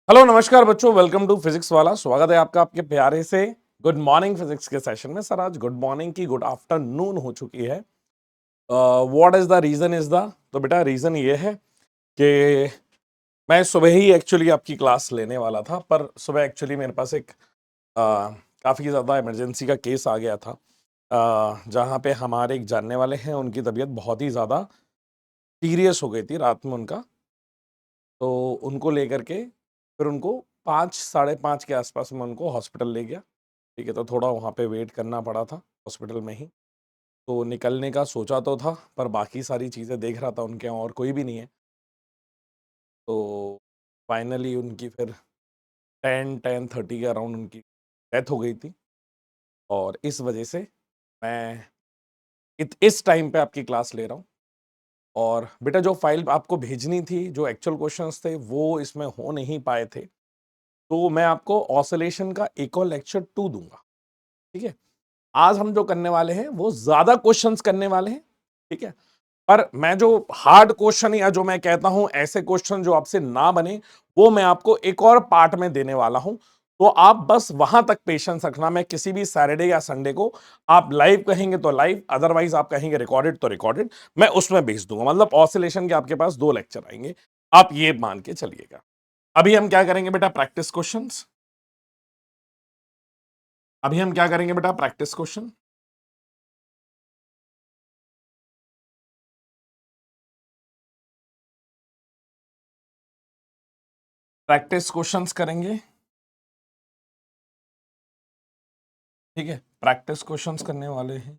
Hello नमस्कार बच्चों, welcome to physics वाला। स्वागत है आपका आपके प्यारे से गुड मॉर्निंग फिजिक्स के सेशन में। सर आज गुड मॉर्निंग की गुड आफ्टरनून हो चुकी है। What is the reason is the तो बेटा रीजन ये है कि मैं सुबह ही एक्चुअली आपकी क्लास लेने वाला था, पर सुबह एक्चुअली मेरे पास एक काफ़ी ज़्यादा इमरजेंसी का केस आ गया था, जहाँ पे हमारे एक जानने वाले हैं, उनकी तबीयत बहुत ही ज़्यादा सीरियस हो गई थी रात में उनका। तो उनको लेकर के फिर उनको 5 साढ़े 5 के आसपास में उनको हॉस्पिटल ले गया। ठीक है, तो थोड़ा वहाँ पे वेट करना पड़ा था हॉस्पिटल में ही। तो निकलने का सोचा तो था, पर बाकी सारी चीज़ें देख रहा था, उनके यहाँ और कोई भी नहीं है। तो फाइनली उनकी फिर 10-10:30 के अराउंड उनकी डेथ हो गई थी। और इस वजह से मैं इस टाइम पे आपकी क्लास ले रहा हूँ। और बेटा जो फाइल आपको भेजनी थी, जो एक्चुअल क्वेश्चंस थे, वो इसमें हो नहीं पाए थे। तो मैं आपको ऑसिलेशन का एक और लेक्चर 2 दूंगा। ठीक है, आज हम जो करने वाले हैं वो ज्यादा क्वेश्चंस करने वाले हैं। ठीक है, पर मैं जो हार्ड क्वेश्चन या जो मैं कहता हूं ऐसे क्वेश्चन जो आपसे ना बने, वो मैं आपको एक और पार्ट में देने वाला हूं। तो आप बस वहां तक पेशेंस रखना। मैं किसी भी सैटरडे या संडे को, आप लाइव कहेंगे तो लाइव, अदरवाइज आप कहेंगे रिकॉर्डेड तो रिकॉर्डेड, मैं उसमें भेज दूंगा। मतलब ऑसिलेशन के आपके पास 2 लेक्चर आएंगे, आप ये मान के चलिएगा। अभी हम क्या करेंगे बेटा? Practice questions. अभी हम क्या करेंगे बेटा? Practice question. प्रैक्टिस क्वेश्चंस करेंगे। ठीक है, प्रैक्टिस क्वेश्चंस करने वाले हैं।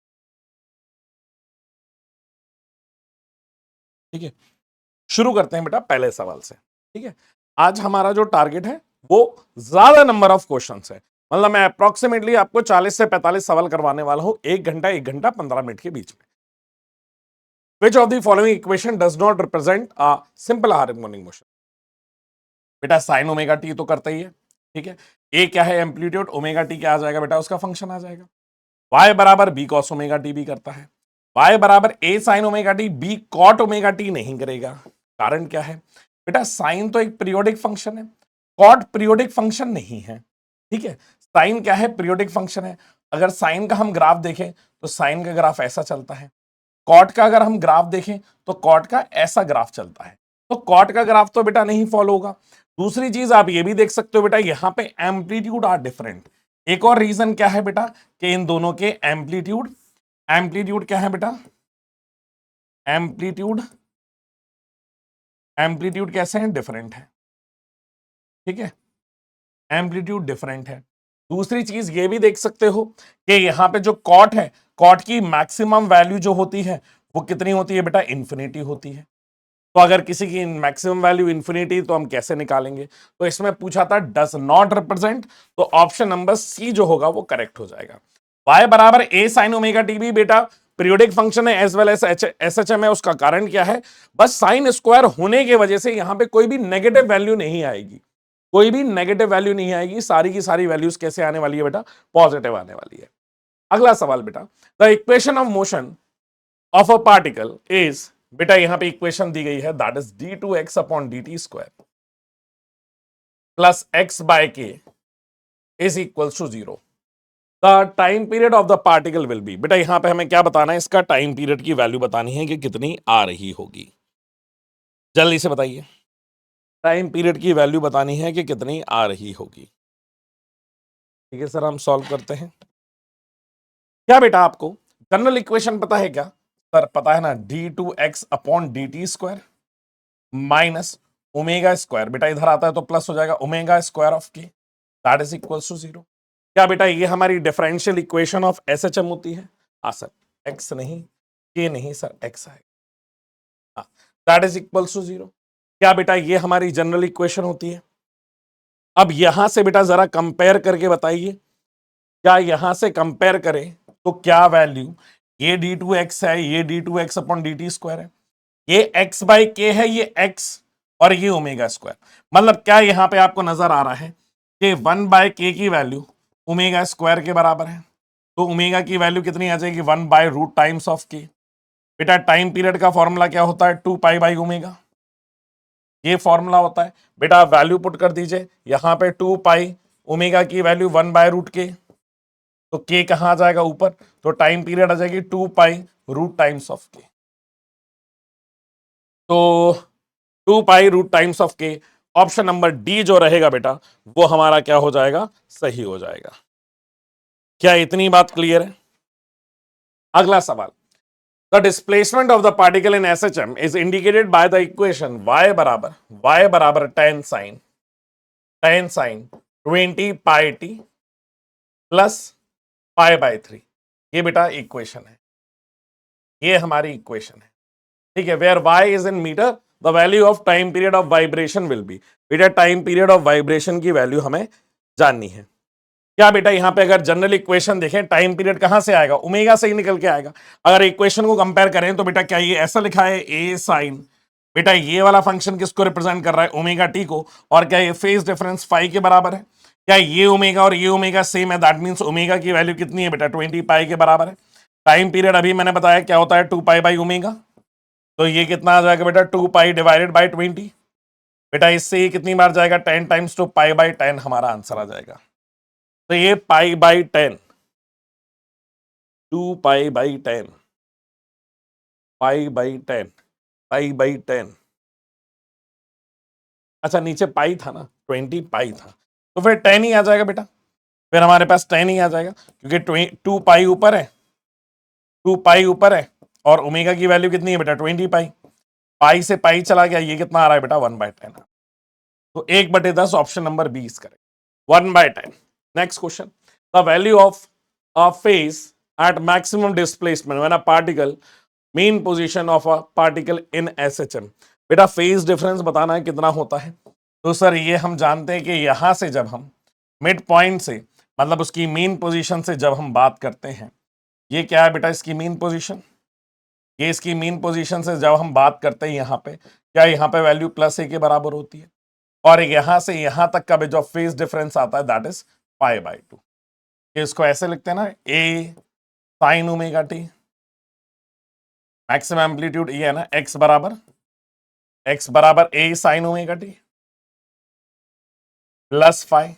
ठीक है, शुरू करते हैं बेटा पहले सवाल से। ठीक है, आज हमारा जो टारगेट है वो ज्यादा नंबर ऑफ क्वेश्चंस है। मतलब मैं अप्रोक्सीमेटली आपको 40 से 45 सवाल करवाने वाला हूं, 1 घंटा 15 मिनट के बीच में। Which of the following equation does not represent a simple harmonic motion? बेटा साइन ओमेगा टी तो करता ही है। ठीक है, ए क्या है? एम्पलीट्यूड। ओमेगा टी क्या आ जाएगा बेटा? उसका फंक्शन आ जाएगा। y बराबर बी कॉस ओमेगा टी भी करता है। y बराबर a sine omega t b cot omega t नहीं करेगा। कारण क्या है बेटा? साइन तो एक पीरियोडिक फंक्शन है, कॉट पीरियोडिक फंक्शन नहीं है। ठीक है, साइन क्या है? पीरियोडिक फंक्शन है। अगर साइन का हम ग्राफ देखें तो साइन का ग्राफ ऐसा चलता है। कॉट का अगर हम ग्राफ देखें तो कॉट का ऐसा ग्राफ चलता है। तो कॉट का ग्राफ तो बेटा नहीं फॉलो होगा। दूसरी चीज आप ये भी देख सकते हो बेटा, यहां पे एम्पलीट्यूड आर डिफरेंट। एक और रीजन क्या है बेटा कि इन दोनों के एम्पलीट्यूड, एम्पलीट्यूड क्या है बेटा? एम्पलीट्यूड, एम्पलीट्यूड कैसे हैं? डिफरेंट है। ठीक है, एम्पलीट्यूड डिफरेंट है। दूसरी चीज ये भी देख सकते हो कि यहां पे जो कॉट है, कॉट की मैक्सिमम वैल्यू जो होती है वो कितनी होती है बेटा? इंफिनिटी होती है। तो अगर किसी की मैक्सिमम वैल्यू इंफिनिटी, तो हम कैसे निकालेंगे? तो इसमें पूछा था डज नॉट रिप्रेजेंट, तो ऑप्शन नंबर सी जो होगा वो करेक्ट हो जाएगा। y बराबर ए साइन ओमेगा टी भी बेटा पीरियोडिक फंक्शन है, as well as S H M है। उसका कारण क्या है? बस साइन स्क्वायर होने की वजह से यहां पे कोई भी नेगेटिव वैल्यू नहीं आएगी। कोई भी नेगेटिव वैल्यू नहीं आएगी। सारी की सारी वैल्यूज कैसे आने वाली है बेटा? पॉजिटिव आने वाली है। अगला सवाल बेटा, the equation of motion of a particle is, बेटा यहां पे इक्वेशन दी गई है, that is d two x upon d t square plus x by k is equal to 0। The time period of the particle will be, बेटा यहां पे हमें क्या बताना है? इसका टाइम पीरियड की वैल्यू बतानी है कि कितनी आ रही होगी। जल्दी से बताइए, टाइम पीरियड की वैल्यू बतानी है कि कितनी आ रही होगी। ठीक है सर, हम सॉल्व करते हैं। क्या बेटा आपको जनरल इक्वेशन पता है क्या? सर पता है ना, d two x upon d t square minus omega square. बेटा इधर आता है तो प्लस हो जाएगा, ओमेगा स्क्वायर ऑफ के दैट इज इक्वल टू 0। क्या बेटा ये हमारी differential equation of S H M होती है? हाँ सर, एक्स नहीं, के नहीं सर, एक्स है। हाँ, दैट इज इक्वल टू 0। क्या बेटा ये हमारी जनरल इक्वेशन होती है? अब यहां से बेटा जरा कंपेयर करके बताइए, क्या यहां से कंपेयर करें तो क्या वैल्यू? ये डी टू एक्स है, ये d two x upon d t square है, ये एक्स बाई के है, ये एक्स, और ये ओमेगा स्क्वायर। मतलब क्या यहां पे आपको नजर आ रहा है कि 1/k की वैल्यू ओमेगा स्क्वायर के बराबर है? तो ओमेगा की वैल्यू कितनी आ जाएगी? 1/रूट टाइम्स ऑफ के। बेटा टाइम पीरियड का फॉर्मूला क्या होता है? 2 पाई बाई ओमेगा। ये फॉर्मूला होता है बेटा। आप वैल्यू पुट कर दीजिए यहां पे 2 पाई ओमेगा की वैल्यू 1/√k, तो k कहां आ जाएगा ऊपर, तो टाइम पीरियड आ जाएगी 2 pi root times of k। तो 2 pi root times of k, option number D जो रहेगा बेटा वो हमारा क्या हो जाएगा, सही हो जाएगा। क्या इतनी बात क्लियर है? अगला सवाल, the displacement of the particle in SHM is indicated by the equation y बराबर tan साइन 20 पाई t प्लस π/3। ये बेटा इक्वेशन है, ये हमारी इक्वेशन है, ठीक है। Where y is in metre, the value of time period of vibration will be. बेटा टाइम पीरियड ऑफ वाइब्रेशन की वैल्यू हमें जाननी है। क्या बेटा यहां पे अगर जनरल इक्वेशन देखें, टाइम पीरियड कहां से आएगा, ओमेगा से ही निकल के आएगा। अगर इक्वेशन को कंपेयर करें तो बेटा क्या ये ऐसा लिखा है ए साइन, बेटा ये वाला फंक्शन किसको रिप्रेजेंट कर रहा है, ओमेगा टी को। और क्या ये फेज डिफरेंस फाई के बराबर है? क्या ये ओमेगा और ये ओमेगा सेम है? दैट मींस ओमेगा की वैल्यू कितनी है बेटा, 20 पाई के बराबर है। टाइम पीरियड अभी मैंने बताया क्या होता है, 2 पाई बाई ओमेगा, तो ये कितना आ जाएगा बेटा, 2 पाई डिवाइडेड बाई 20। बेटा इससे ये कितनी बार जाएगा, 10 टाइम्स, तो पाई बाई 10 हमारा आंसर आ जाएगा। तो ये pi by 10, 2 pi by 10, pi by 10, pi by 10। अच्छा नीचे पाई था ना, 20 पाई था, तो फिर 10 ही आ जाएगा बेटा, फिर हमारे पास 10 ही आ जाएगा, क्योंकि 2 पाई ऊपर है, 2 पाई ऊपर है, और ओमेगा की वैल्यू कितनी है बेटा, 20 पाई। पाई से पाई चला गया, ये कितना आ रहा है बेटा, 1/10। तो 1/10 option number B is correct, 1/10। Next question, the value of a phase at maximum displacement when a particle mean position of a particle in SHM। बेटा फेज डिफरेंस बताना है कितना होता है, तो सर ये हम जानते हैं कि यहां से जब हम मिड पॉइंट से, मतलब उसकी मीन पोजीशन से जब हम बात करते हैं, ये क्या है बेटा इसकी मीन पोजीशन, ये इसकी मीन पोजीशन से जब हम बात करते हैं यहाँ पे, क्या यहाँ पे वैल्यू +a के बराबर होती है, और यहां से यहां तक का जो फेज डिफरेंस आता है दैट इज π/2। इसको ऐसे लिखते हैं ना, a sin omega t, maximum amplitude ये है ना, x बराबर a sin omega t plus phi.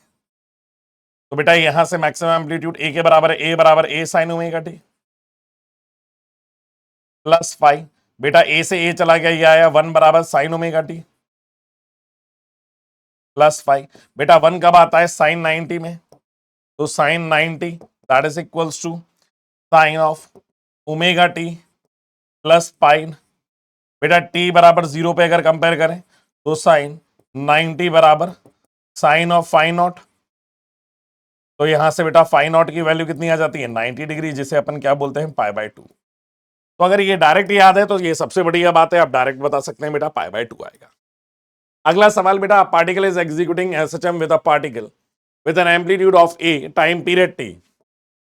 तो बेटा यहां से मैक्सिमम एम्पलीट्यूड a के बराबर है, a बराबर a sin omega t plus phi. बेटा a से a चला गया, ये आया 1 बराबर sine omega t plus phi. बेटा 1 कब आता है, साइन 90 में, तो sine 90 that is equals to sine of omega t plus phi. बेटा t बराबर 0 पे अगर कंपेयर करें तो साइन 90 बराबर साइन ऑफ फाइ नॉट। तो यहां से बेटा फाइ नॉट की वैल्यू कितनी आ जाती है, 90 डिग्री, जिसे अपन क्या बोलते हैं, π/2। तो अगर ये डायरेक्ट याद है तो ये सबसे बढ़िया बात है, आप डायरेक्ट बता सकते हैं बेटा π/2 आएगा। अगला सवाल बेटा, particle is executing SHM with a particle with an amplitude of a time period t।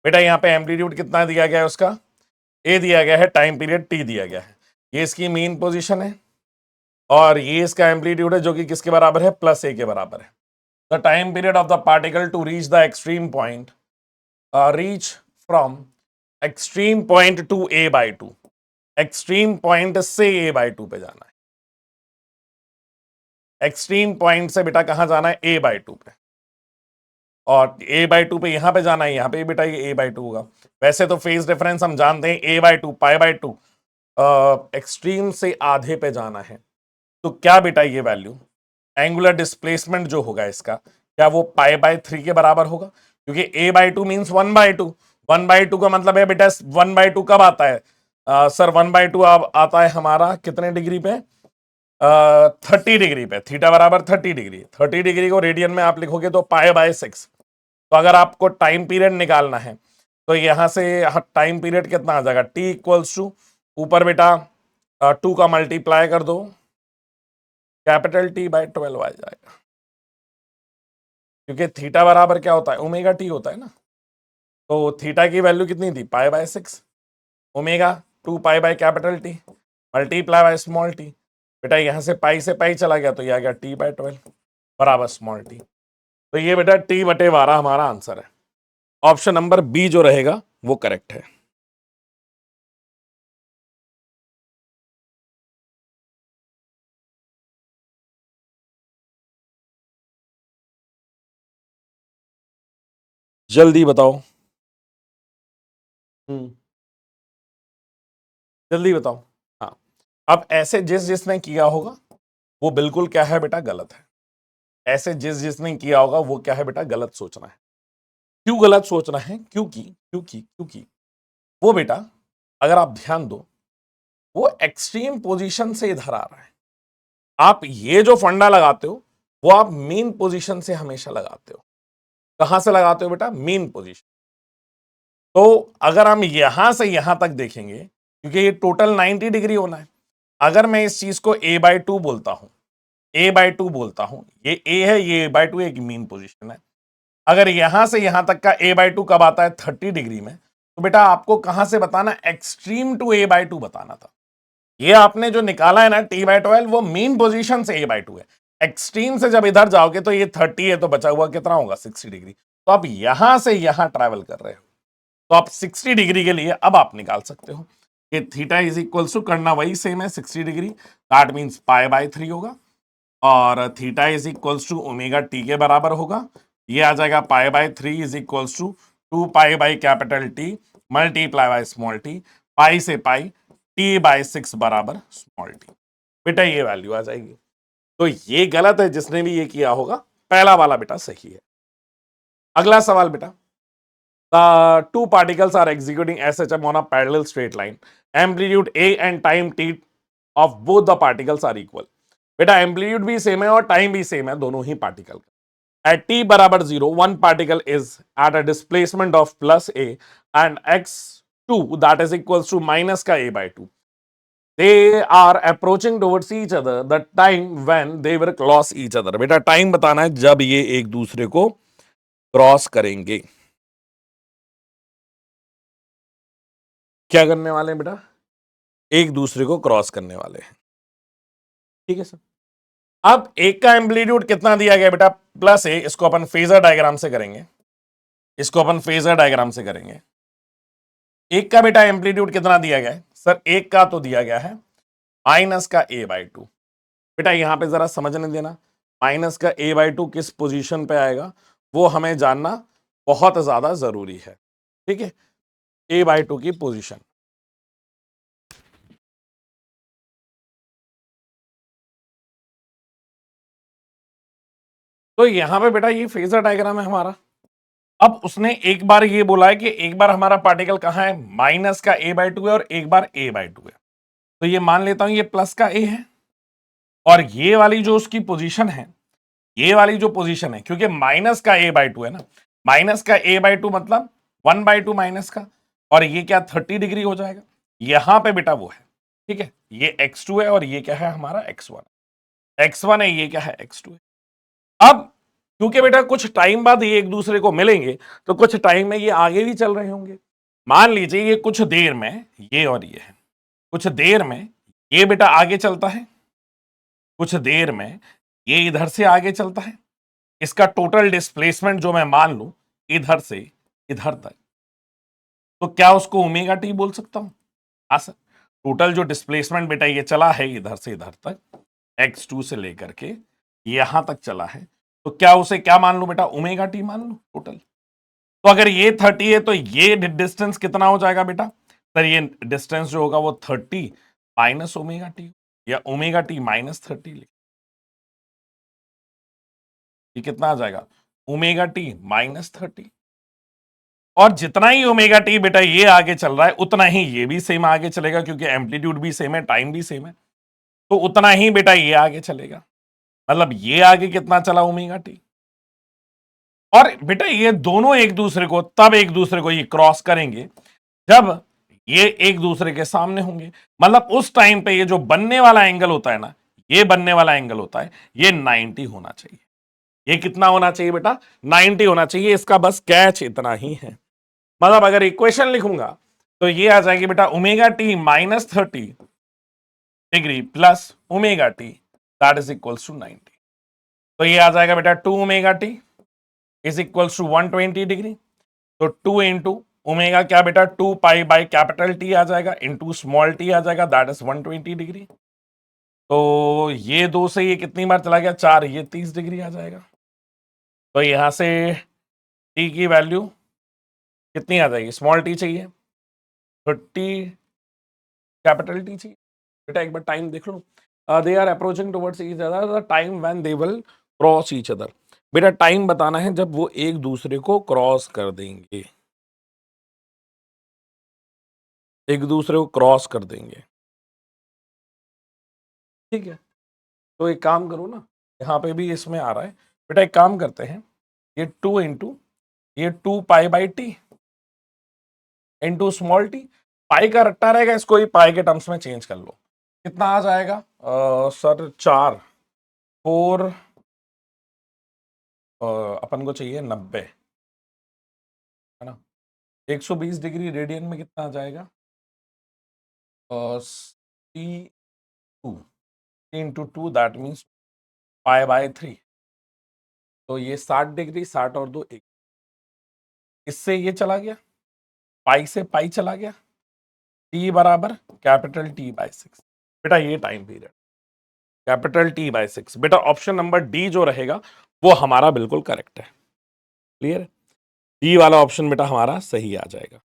बेटा यहाँ पे एम्पलीट्यूड कितना दिया गया है, उसका a दिया गया है, टाइम पीरियड t दिया गया है, ये इसकी मेन पोजीशन है, और ये इसका एम्पलीट्यूड है जो कि किसके बराबर है, +a के बराबर है। The time period of the particle to reach the extreme point, reach from extreme point to a/2, extreme point से a/2 पे जाना है, एक्सट्रीम पॉइंट से बेटा कहां जाना है, a/2 पे, और a/2 पे यहां पे जाना है, यहां पे बेटा ये a/2 होगा। वैसे तो फेज डिफरेंस हम जानते हैं a/2 π/2, एक्सट्रीम से आधे पे जाना है, तो क्या बेटा ये वैल्यू एंगुलर डिस्प्लेसमेंट जो होगा इसका, क्या वो π/3 के बराबर होगा, क्योंकि a/2 मीन्स 1/2, 1/2 का मतलब है बेटा 1/2 कब आता है, सर 1/2 आता है हमारा कितने डिग्री पे, 30 डिग्री पे, थीटा बराबर 30 डिग्री, 30 डिग्री को रेडियन में आप लिखोगे तो π/6। तो अगर आपको टाइम पीरियड निकालना है तो यहां से टाइम पीरियड कितना आ जाएगा, t इक्वल्स टू ऊपर बेटा 2 का मल्टीप्लाई कर दो, कैपिटल T/12 आ जाएगा, क्योंकि थीटा बराबर क्या होता है, ओमेगा टी होता है ना। तो थीटा की वैल्यू कितनी थी, π/6, omega 2 pi by capital t multiply by small t. बेटा यहां से पाई चला गया, तो ये आ गया t/12 बराबर स्मॉल टी। तो ये बेटा t/12 हमारा आंसर है, ऑप्शन नंबर बी जो रहेगा वो करेक्ट है। जल्दी बताओ। जल्दी बताओ। हाँ, अब ऐसे जिस जिसने किया होगा वो बिल्कुल क्या है बेटा, गलत है। ऐसे जिस जिसने किया होगा वो क्या है बेटा, गलत सोचना है। क्यों गलत सोचना है? क्योंकि वो बेटा, अगर आप ध्यान दो, वो एक्सट्रीम पोजीशन से इधर आ रहा है। आप ये जो फंडा लगाते हो वो आप मेन पोजीशन से हमेशा लगाते हो। कहां से लगाते हो बेटा? Main position. तो अगर हम यहां से यहां तक देखेंगे, क्योंकि ये टोटल 90 डिग्री होना है, अगर मैं इस चीज को a/2 बोलता हूं, a/2 बोलता हूं, ये a है, ये a/2 एक मेन पोजीशन है। अगर यहां से यहां तक का a/2 कब आता है? 30 डिग्री में। तो बेटा आपको कहां से बताना? एक्सट्रीम टू a/2 बताना था। ये आपने जो निकाला है ना t/12, वो मेन पोजीशन से a/2 है। एक्सट्रीम से जब इधर जाओगे तो ये 30 है, तो बचा हुआ कितना होगा? 60 डिग्री। तो आप यहां से यहां ट्रैवल कर रहे हो, तो आप 60 डिग्री के लिए अब आप निकाल सकते हो कि थीटा इज इक्वल्स टू, करना वही सेम है 60 डिग्री, दैट मीन्स π/3 होगा, और theta is equals to omega t के बराबर होगा। ये आ जाएगा π/3 is equals to 2π/T multiply by small t, pi से पाई, t/6 बराबर स्मॉल टी। बेटा ये वैल्यू आ जाएगी। तो ये गलत है जिसने भी ये किया होगा, पहला वाला बेटा सही है। अगला सवाल बेटा, the two particles are executing SHM on a parallel straight line. Amplitude A and time t of both the particles are equal. बेटा एम्पलीट्यूड भी सेम है और टाइम भी सेम है दोनों ही पार्टिकल का। एट t बराबर 0 one particle is at a displacement of plus a and x2 that is equals to minus का a/2. They are approaching towards each other the time when they will cross each other. बेटा time बताना है जब ये एक दूसरे को cross करेंगे। क्या करने वाले हैं बेटा? एक दूसरे को क्रॉस करने वाले हैं। ठीक है सर। अब एक का एम्पलीट्यूड कितना दिया गया बेटा? प्लस ए। इसको अपन फेजर डायग्राम से करेंगे, इसको अपन फेजर डायग्राम से करेंगे। एक का बेटा एम्पलीट्यूड कितना दिया गया है? सर एक का तो दिया गया है माइनस का a/2। बेटा यहां पे जरा समझने देना, माइनस का a/2 किस पोजीशन पे आएगा वो हमें जानना बहुत ज्यादा जरूरी है। ठीक है, a/2 की पोजीशन। तो यहां पे बेटा ये फेजर डायग्राम है हमारा। अब उसने एक बार ये बोला है कि एक बार हमारा पार्टिकल कहां है? माइनस का a/2 है और एक बार a/2 है। तो ये मान लेता हूं ये प्लस का a है, और ये वाली जो उसकी पोजीशन है, ये वाली जो पोजीशन है, क्योंकि माइनस का a/2 है ना, माइनस का a/2 मतलब 1/2 माइनस का, और ये क्या 30 डिग्री हो जाएगा। यहां पे बेटा वो है। ठीक है, ये x2 है और ये क्या है हमारा x1। x1 है, ये क्या है x2 है। अब क्योंकि बेटा कुछ टाइम बाद ये एक दूसरे को मिलेंगे, तो कुछ टाइम में ये आगे भी चल रहे होंगे। मान लीजिए ये कुछ देर में ये और ये है, कुछ देर में ये बेटा आगे चलता है, कुछ देर में ये इधर से आगे चलता है। इसका टोटल डिस्प्लेसमेंट जो मैं मान लूं इधर से इधर तक, तो क्या उसको ओमेगा टी बोल सकता हूं? हाँ सर। टोटल जो डिस्प्लेसमेंट बेटा ये चला है इधर से इधर तक, x2 से लेकर के यहां तक चला है, तो क्या उसे क्या मान लूं बेटा? ओमेगा टी मान लूं टोटल। तो अगर ये 30 है तो ये डिस्टेंस कितना हो जाएगा बेटा? सर ये डिस्टेंस जो होगा वो 30 माइनस ओमेगा टी, या ओमेगा टी माइनस 30। ये कितना आ जाएगा? Omega t minus 30। और जितना ही ओमेगा टी बेटा ये आगे चल रहा है उतना ही ये भी सेम आगे चलेगा, क्योंकि एम्पलीट्यूड भी सेम है, टाइम भी सेम है, तो उतना ही बेटा ये आगे चलेगा। मतलब ये आगे कितना चला? Omega T. और बेटा ये दोनों एक दूसरे को तब एक दूसरे को ये क्रॉस करेंगे जब ये एक दूसरे के सामने होंगे। मतलब उस टाइम पे ये जो बनने वाला एंगल होता है ना, ये बनने वाला एंगल होता है, ये 90 होना चाहिए। ये कितना होना चाहिए बेटा? 90 होना चाहिए। इसका बस कैच इतना ही है। मतलब अगर इक्वेशन लिखूंगा तो ये आ जाएगी बेटा omega t minus 30 degree plus omega t that is equals to 90। तो ये आ जाएगा बेटा 2 omega t is equals to 120 degree. तो 2 इंटू ओमेगा क्या बेटा? 2 पाई बाई कैपिटल टी आ जाएगा, इंटू स्मॉल टी आ जाएगा, दैट इज 120 डिग्री। तो ये 2 से ये कितनी बार चला गया? 4, ये 30 डिग्री आ जाएगा। तो यहां से टी की वैल्यू कितनी आ जाएगी? स्मॉल टी चाहिए, 30 कैपिटल टी चाहिए। बेटा एक बार टाइम देख लो, they are approaching towards each other, the time when they will cross each other. बेटा टाइम बताना है जब वो एक दूसरे को क्रॉस कर देंगे, एक दूसरे को क्रॉस कर देंगे, ठीक है। तो एक काम करो ना, यहाँ पे भी इसमें आ रहा है। बेटा एक काम करते हैं, ये 2 इंटू ये 2 पाई/t इंटू स्मॉल टी, पाई का रट्टा रहेगा, इसको ही पाई के टर्म्स में चेंज कर लो। कितना आ जाएगा? सर 4 4 अपन को चाहिए 90, है ना। 120 डिग्री रेडियन में कितना आ जाएगा? C2 into 2 that means π/3। तो ये 60 डिग्री, 60 और 2 1, इससे ये चला गया, पाई से पाई चला गया, टी बराबर कैपिटल T/6। बेटा ये टाइम पीरियड कैपिटल T/6। बेटा ऑप्शन नंबर डी जो रहेगा वो हमारा बिल्कुल करेक्ट है। क्लियर? डी वाला ऑप्शन बेटा हमारा सही आ जाएगा।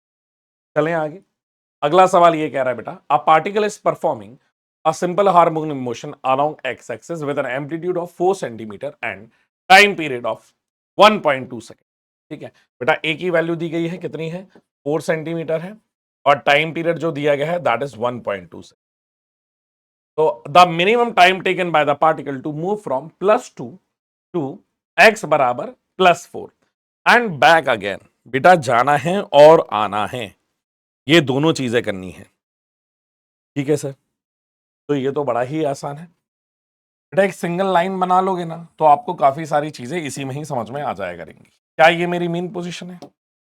चलें आगे। अगला सवाल ये कह रहा है बेटा, a particle is performing a simple harmonic motion along x axis with an amplitude of 4 centimetre and time period of 1.2 second. ठीक है बेटा, ए की वैल्यू दी गई है, कितनी है? 4 सेंटीमीटर है, और टाइम पीरियड जो दिया गया है दैट इज 1.2 सेकेंड। तो the minimum time taken by the particle to move from +2 to x बराबर +4 एंड बैक अगेन। बेटा जाना है और आना है, ये दोनों चीजें करनी है। ठीक है सर, तो ये तो बड़ा ही आसान है। बेटा एक सिंगल लाइन बना लोगे ना तो आपको काफी सारी चीजें इसी में ही समझ में आ जाया करेंगी। क्या ये मेरी मीन पोजीशन है?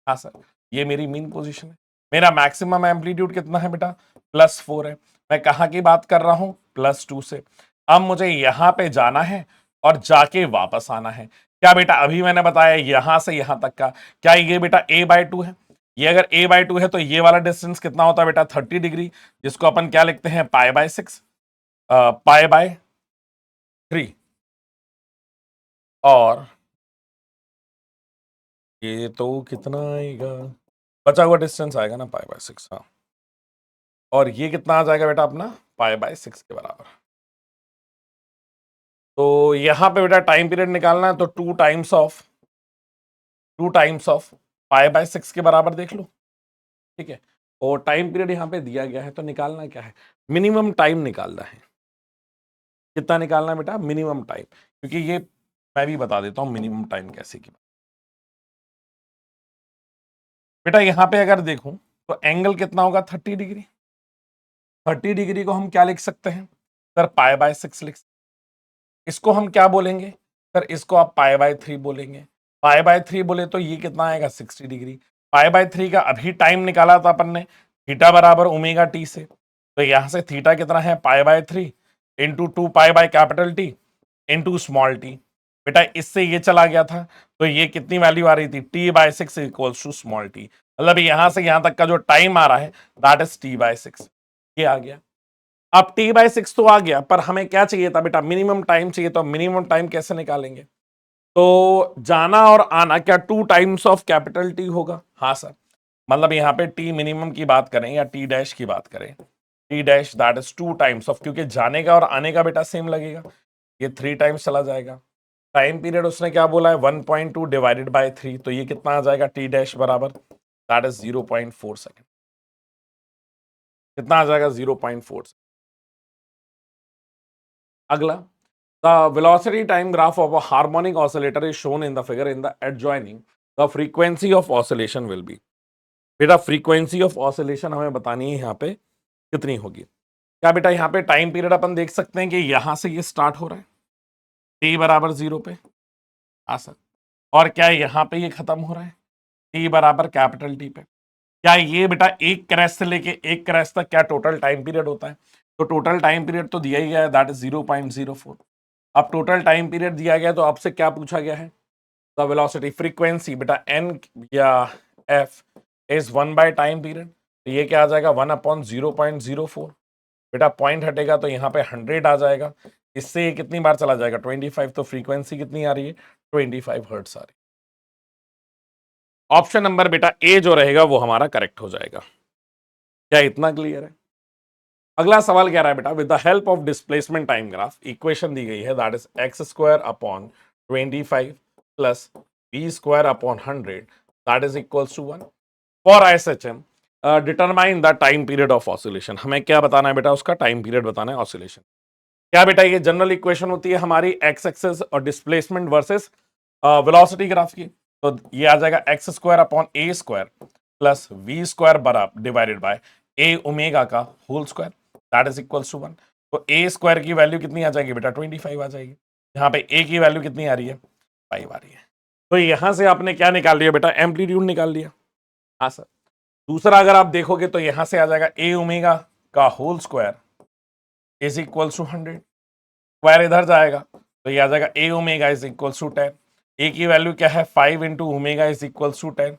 हाँ सर, ये मेरी मीन पोजीशन है। मेरा मैक्सिमम एम्पलीट्यूड कितना है बेटा? +4 है। मैं कहाँ की बात कर रहा हूं? +2 से। अब मुझे यहां पे जाना है और जाके वापस आना है। क्या बेटा अभी मैंने बताया यहां से यहां तक का, क्या ये बेटा a/2 है? ये अगर a/2 है तो ये वाला डिस्टेंस कितना होता है बेटा? 30 डिग्री, जिसको अपन क्या लिखते हैं? π/6, π/3। और ये तो कितना आएगा? बचा हुआ डिस्टेंस आएगा ना π/6। हाँ, और ये कितना आ जाएगा बेटा अपना? π/6 के बराबर। तो यहां पे बेटा टाइम पीरियड निकालना है तो 2 टाइम्स ऑफ π/6 के बराबर देख लो। ठीक है, और टाइम पीरियड यहां पे दिया गया है तो निकालना क्या है? मिनिमम टाइम निकालना है। कितना निकालना है बेटा? मिनिमम टाइम, क्योंकि ये मैं भी बता देता हूं मिनिमम टाइम कैसे की। बेटा यहां पे अगर देखूं तो एंगल कितना होगा? 30 डिग्री। 30 डिग्री को हम क्या लिख सकते हैं सर? π/6 लिख। इसको हम क्या बोलेंगे सर? इसको आप π/3 बोलेंगे। π/3 बोले तो ये कितना आएगा? 60 डिग्री। π/3 का अभी टाइम निकाला था अपन ने, थीटा बराबर ओमेगा टी से। तो यहां से थीटा कितना है? π/3 into 2 π/T into small t. बेटा इससे ये चला गया था तो ये कितनी वैल्यू आ रही थी? T/6 equals to small T. मतलब यहां से यहां तक का जो टाइम आ रहा है दैट इज T/6। ये आ गया। अब T/6 तो आ गया, पर हमें क्या चाहिए था बेटा? मिनिमम टाइम चाहिए। तो मिनिमम टाइम कैसे निकालेंगे? तो जाना और आना क्या 2 टाइम्स ऑफ कैपिटल टी होगा? हाँ सर, मतलब यहाँ पे टी मिनिमम की बात करें या टी डैश की बात करें, T dash that is 2 times of, क्योंकि जाने का और आने का बेटा सेम लगेगा, ये 3 टाइम्स चला जाएगा। टाइम पीरियड उसने क्या बोला है? 1.2 डिवाइडेड बाय 3, तो ये कितना आ जाएगा? टी डैश बराबर दैट इज 0.4 सेकेंड। कितना आ जाएगा? 0.4। अगला, the velocity time graph of a harmonic oscillator is shown in the figure in the adjoining. The frequency of oscillation will be। बेटा फ्रीक्वेंसी ऑफ ऑसिलेशन हमें बतानी है यहाँ पे कितनी होगी। क्या बेटा यहाँ पे टाइम पीरियड अपन देख सकते हैं कि यहां से ये स्टार्ट हो रहा है t बराबर 0 पे। हाँ सर, और क्या यहाँ पे ये खत्म हो रहा है t बराबर कैपिटल टी पे। क्या ये बेटा एक क्रैश से लेके एक क्रैश तक क्या टोटल टाइम पीरियड होता है? तो टोटल टाइम पीरियड तो दिया ही गया है दैट इज 0.04। अब टोटल टाइम पीरियड दिया गया तो आपसे क्या पूछा गया है? द वेलोसिटी फ्रीक्वेंसी बेटा n या f is 1 by time period, तो ये क्या आ जाएगा? 1/0.04। बेटा पॉइंट हटेगा तो यहाँ पे 100 आ जाएगा, इससे ये कितनी बार चला जाएगा? 25। तो फ्रीक्वेंसी कितनी आ रही है? 25 हर्ट्ज आ रही है। ऑप्शन नंबर बेटा ए जो रहेगा वो हमारा करेक्ट हो जाएगा। क्या इतना क्लियर है? अगला सवाल कह रहा है बेटा, with the help of displacement time graph equation दी गई है, that is x square upon 25 plus b square upon 100 that is equals to 1 for SHM determine the time period of oscillation. हमें क्या बताना है बेटा? उसका टाइम पीरियड बताना है ऑसिलेशन। क्या बेटा? ये जनरल इक्वेशन होती है हमारी एक्स एक्सेस और डिस्प्लेसमेंट वर्सेस वेलोसिटी ग्राफ की। तो ये आ जाएगा x square upon a square plus v square बराबर डिवाइडेड बाय ए ओमेगा का whole square that is equals to 1। तो ए स्क्वायर की वैल्यू कितनी आ जाएगी बेटा? 25 आ जाएगी। यहाँ पे ए की वैल्यू कितनी आ रही है? 5 आ रही है। तो यहां से आपने क्या निकाल लिया बेटा? एम्पलीट्यूड निकाल लिया। हाँ सर। दूसरा अगर आप देखोगे तो यहां से आ जाएगा ए ओमेगा का whole square is equals to 100। Square इधर जाएगा तो ये आ जाएगा a omega is equals to 10। A की वैल्यू क्या है? 5 into omega is equals to 10।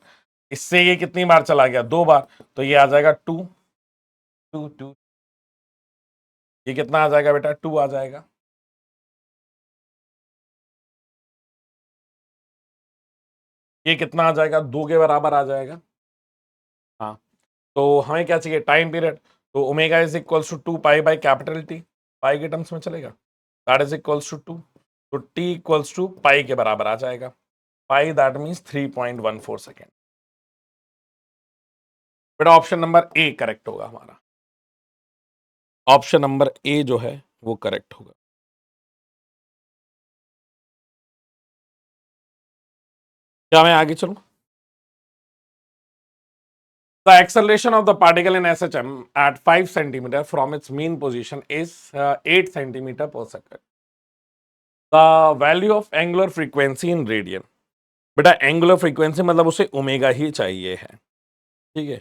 इससे ये कितनी बार चला गया? 2 बार। तो ये आ जाएगा 2 2 2। ये कितना आ जाएगा बेटा? 2 आ जाएगा। ये कितना आ जाएगा? 2 के बराबर आ जाएगा। हाँ। तो हमें क्या चाहिए? Time period. तो omega is equals to 2 pi by capital t. Pi के टर्म्स में चलेगा। That is equals to 2। तो टी इक्वल्स टू पाई के बराबर आ जाएगा। पाई दैट मीन्स 3.14 सेकेंड। बेटा ऑप्शन नंबर ए करेक्ट होगा हमारा। ऑप्शन नंबर ए जो है वो करेक्ट होगा। क्या मैं आगे चलूं? The acceleration of the particle in SHM at 5 centimeter from its mean position is 8 centimeter per second. The value of angular frequency in radian. बेटा एंगुलर फ्रीक्वेंसी मतलब उसे ओमेगा ही चाहिए है, ठीक है।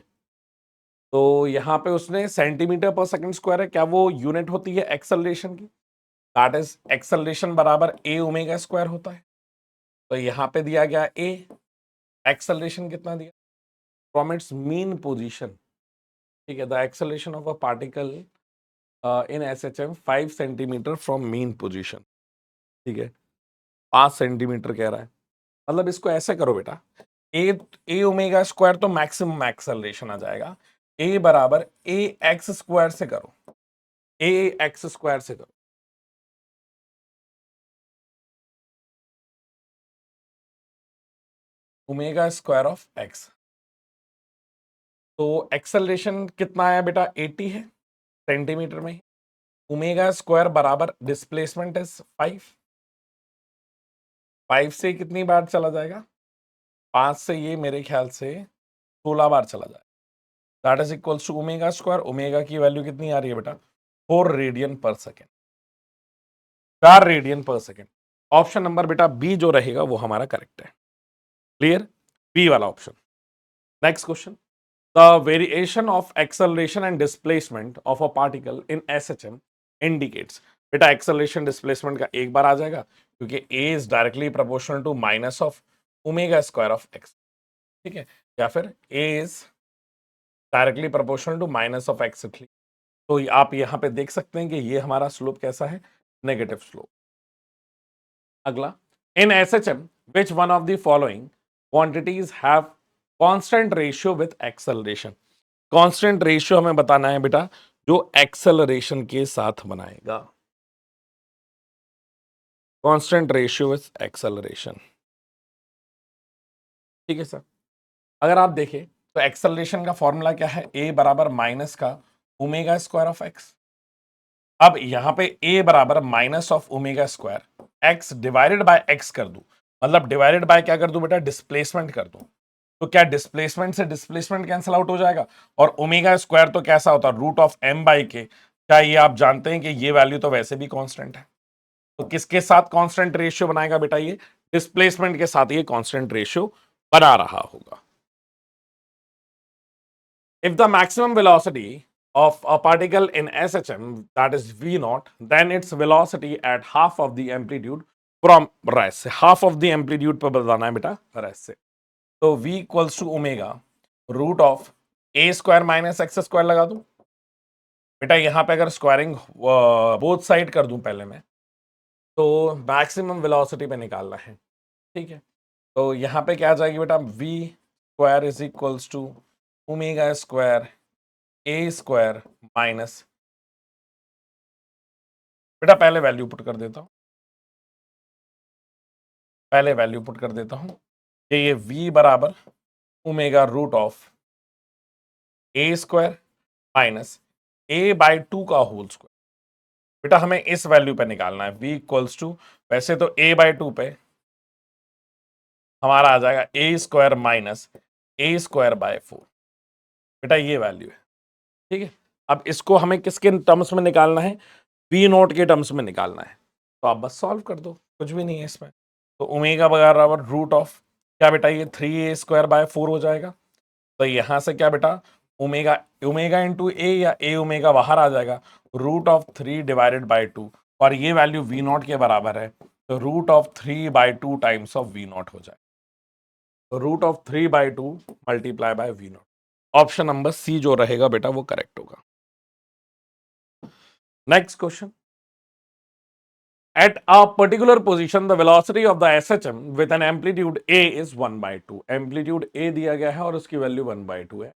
तो यहाँ पे उसने सेंटीमीटर पर सेकंड स्क्वायर है, क्या वो यूनिट होती है एक्सेलरेशन की? दैट इज एक्सेलरेशन बराबर ए ओमेगा स्क्वायर होता है। तो यहाँ पे दिया गया ए, एक्सेलरेशन कितना दिया? फ्रॉम इट्स मीन पोजीशन, ठीक है। The acceleration of a particle in SHM 5 centimetre from mean position, ठीक है। 5 सेंटीमीटर कह रहा है, मतलब इसको ऐसे करो बेटा, ए ओमेगा स्क्वायर तो मैक्सिमम एक्सेलरेशन आ जाएगा। ए बराबर ए एक्स स्क्वायर से करो, ए एक्स स्क्वायर से करो। Omega square of x. तो एक्सेलरेशन कितना आया बेटा? 80 है सेंटीमीटर में। ओमेगा स्क्वायर बराबर डिस्प्लेसमेंट इज 5। 5 से कितनी बार चला जाएगा? 5 से ये मेरे ख्याल से 16 बार चला जाएगा। That is equals to omega square. Omega की वैल्यू कितनी आ रही है बेटा? 4 radian per second. 4 radian per second. Option number बेटा बी जो रहेगा वो हमारा करेक्ट है। क्लियर? बी वाला option. Next question, the variation of acceleration and displacement of a particle in SHM indicates. बेटा एक्सेलरेशन डिस्प्लेसमेंट का एक बार आ जाएगा क्योंकि a is directly proportional to minus of omega square of x, ठीक है। या फिर a is directly proportional to minus of x. तो आप यहां पे देख सकते हैं कि ये हमारा स्लोप कैसा है? Negative slope. अगला, in SHM which one of the following quantities have constant ratio with acceleration. Constant ratio हमें बताना है बेटा जो एक्सेलरेशन के साथ बनाएगा। कांस्टेंट रेशियो विद एक्सेलरेशन, ठीक है सर। अगर आप देखें तो एक्सेलरेशन का फॉर्मूला क्या है? ए बराबर माइनस का ओमेगा स्क्वायर ऑफ एक्स। अब यहां पे a बराबर minus of omega square x divided by x कर दूं, मतलब डिवाइडेड बाय क्या कर दूं बेटा? डिस्प्लेसमेंट कर दूं। तो क्या डिस्प्लेसमेंट से डिस्प्लेसमेंट कैंसिल आउट हो जाएगा? और ओमेगा स्क्वायर तो कैसा होता है? रूट ऑफ एम बाई के। क्या ये आप जानते हैं कि ये वैल्यू तो वैसे भी कांस्टेंट है? तो किसके साथ कांस्टेंट रेशियो बनाएगा बेटा? ये डिस्प्लेसमेंट के साथ ये कांस्टेंट रेशियो बना रहा होगा। If the maximum velocity of a particle in SHM, that is V naught, then its velocity at half of the amplitude from rest से, half of the amplitude पर बताना है बेटा rest से। तो V equals to omega root of a square minus x square लगा दूं बेटा। यहां पे अगर स्क्वायरिंग बोथ साइड कर दूं पहले में, तो मैक्सिमम वेलोसिटी पे निकालना है, ठीक है। तो यहां पे क्या आ जाएगी बेटा? V square is equals to omega square a square minus, बेटा पहले वैल्यू पुट कर देता हूं, पहले वैल्यू पुट कर देता हूं कि ये v बराबर omega root of a square minus a by 2 का होल स्क्वायर। बेटा हमें इस वैल्यू पे निकालना है v इक्वल्स टू, वैसे तो a बाई 2 पे हमारा आ जाएगा a square minus a square by 4। बेटा ये वैल्यू है, ठीक है। अब इसको हमें किसके टर्म्स में निकालना है, v नॉट के टर्म्स में निकालना है, तो आप बस सॉल्व कर दो, कुछ भी नहीं है इसमें। तो ओमेगा बराबर रूट ऑफ क्या बेटा, ये 3a स्क्वायर बाय 4 हो जाएगा। तो यहां से क्या बेटा, ओमेगा ओमेगा इंटू ए या ए ओमेगा बाहर आ जाएगा, रूट ऑफ 3 डिवाइडेड बाई 2, और ये वैल्यू वी नॉट के बराबर है, तो root of 3 by 2 times of v naught हो जाएगा। तो root of 3 by 2 multiply by v naught. Option number C जो रहेगा बेटा वो करेक्ट होगा। Next question, at a particular position the velocity of the SHM with an amplitude a is 1 by 2, amplitude a दिया गया है और उसकी वैल्यू 1 by 2 है,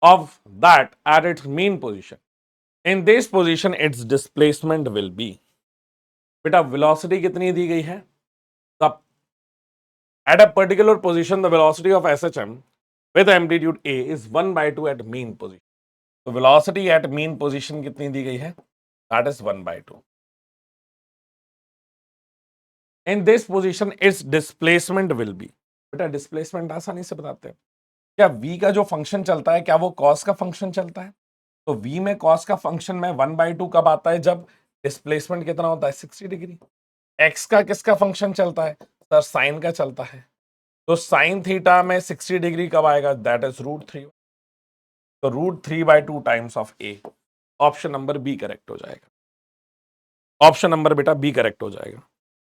of that at its mean position, in this position its displacement will be, बेटा velocity कितनी दी गई है, तब at a particular position the velocity of SHM with amplitude a is 1 by 2 at mean position, तो velocity at mean position कितनी दी गई है, that is 1 by 2। In this position it's displacement will be, बेटा डिस्प्लेसमेंट आसानी से बताते हैं, क्या v का जो फंक्शन चलता है क्या वो कॉस का फंक्शन चलता है, तो v में कॉस का फंक्शन में 1/2 कब आता है, जब डिस्प्लेसमेंट कितना होता है 60 डिग्री। x का किसका फंक्शन चलता है सर, साइन का चलता है, तो साइन थीटा में 60 डिग्री कब आएगा, दैट इज √3, तो √3/2 times of a। Option number B correct हो जाएगा, ऑप्शन नंबर बेटा बी करेक्ट हो जाएगा,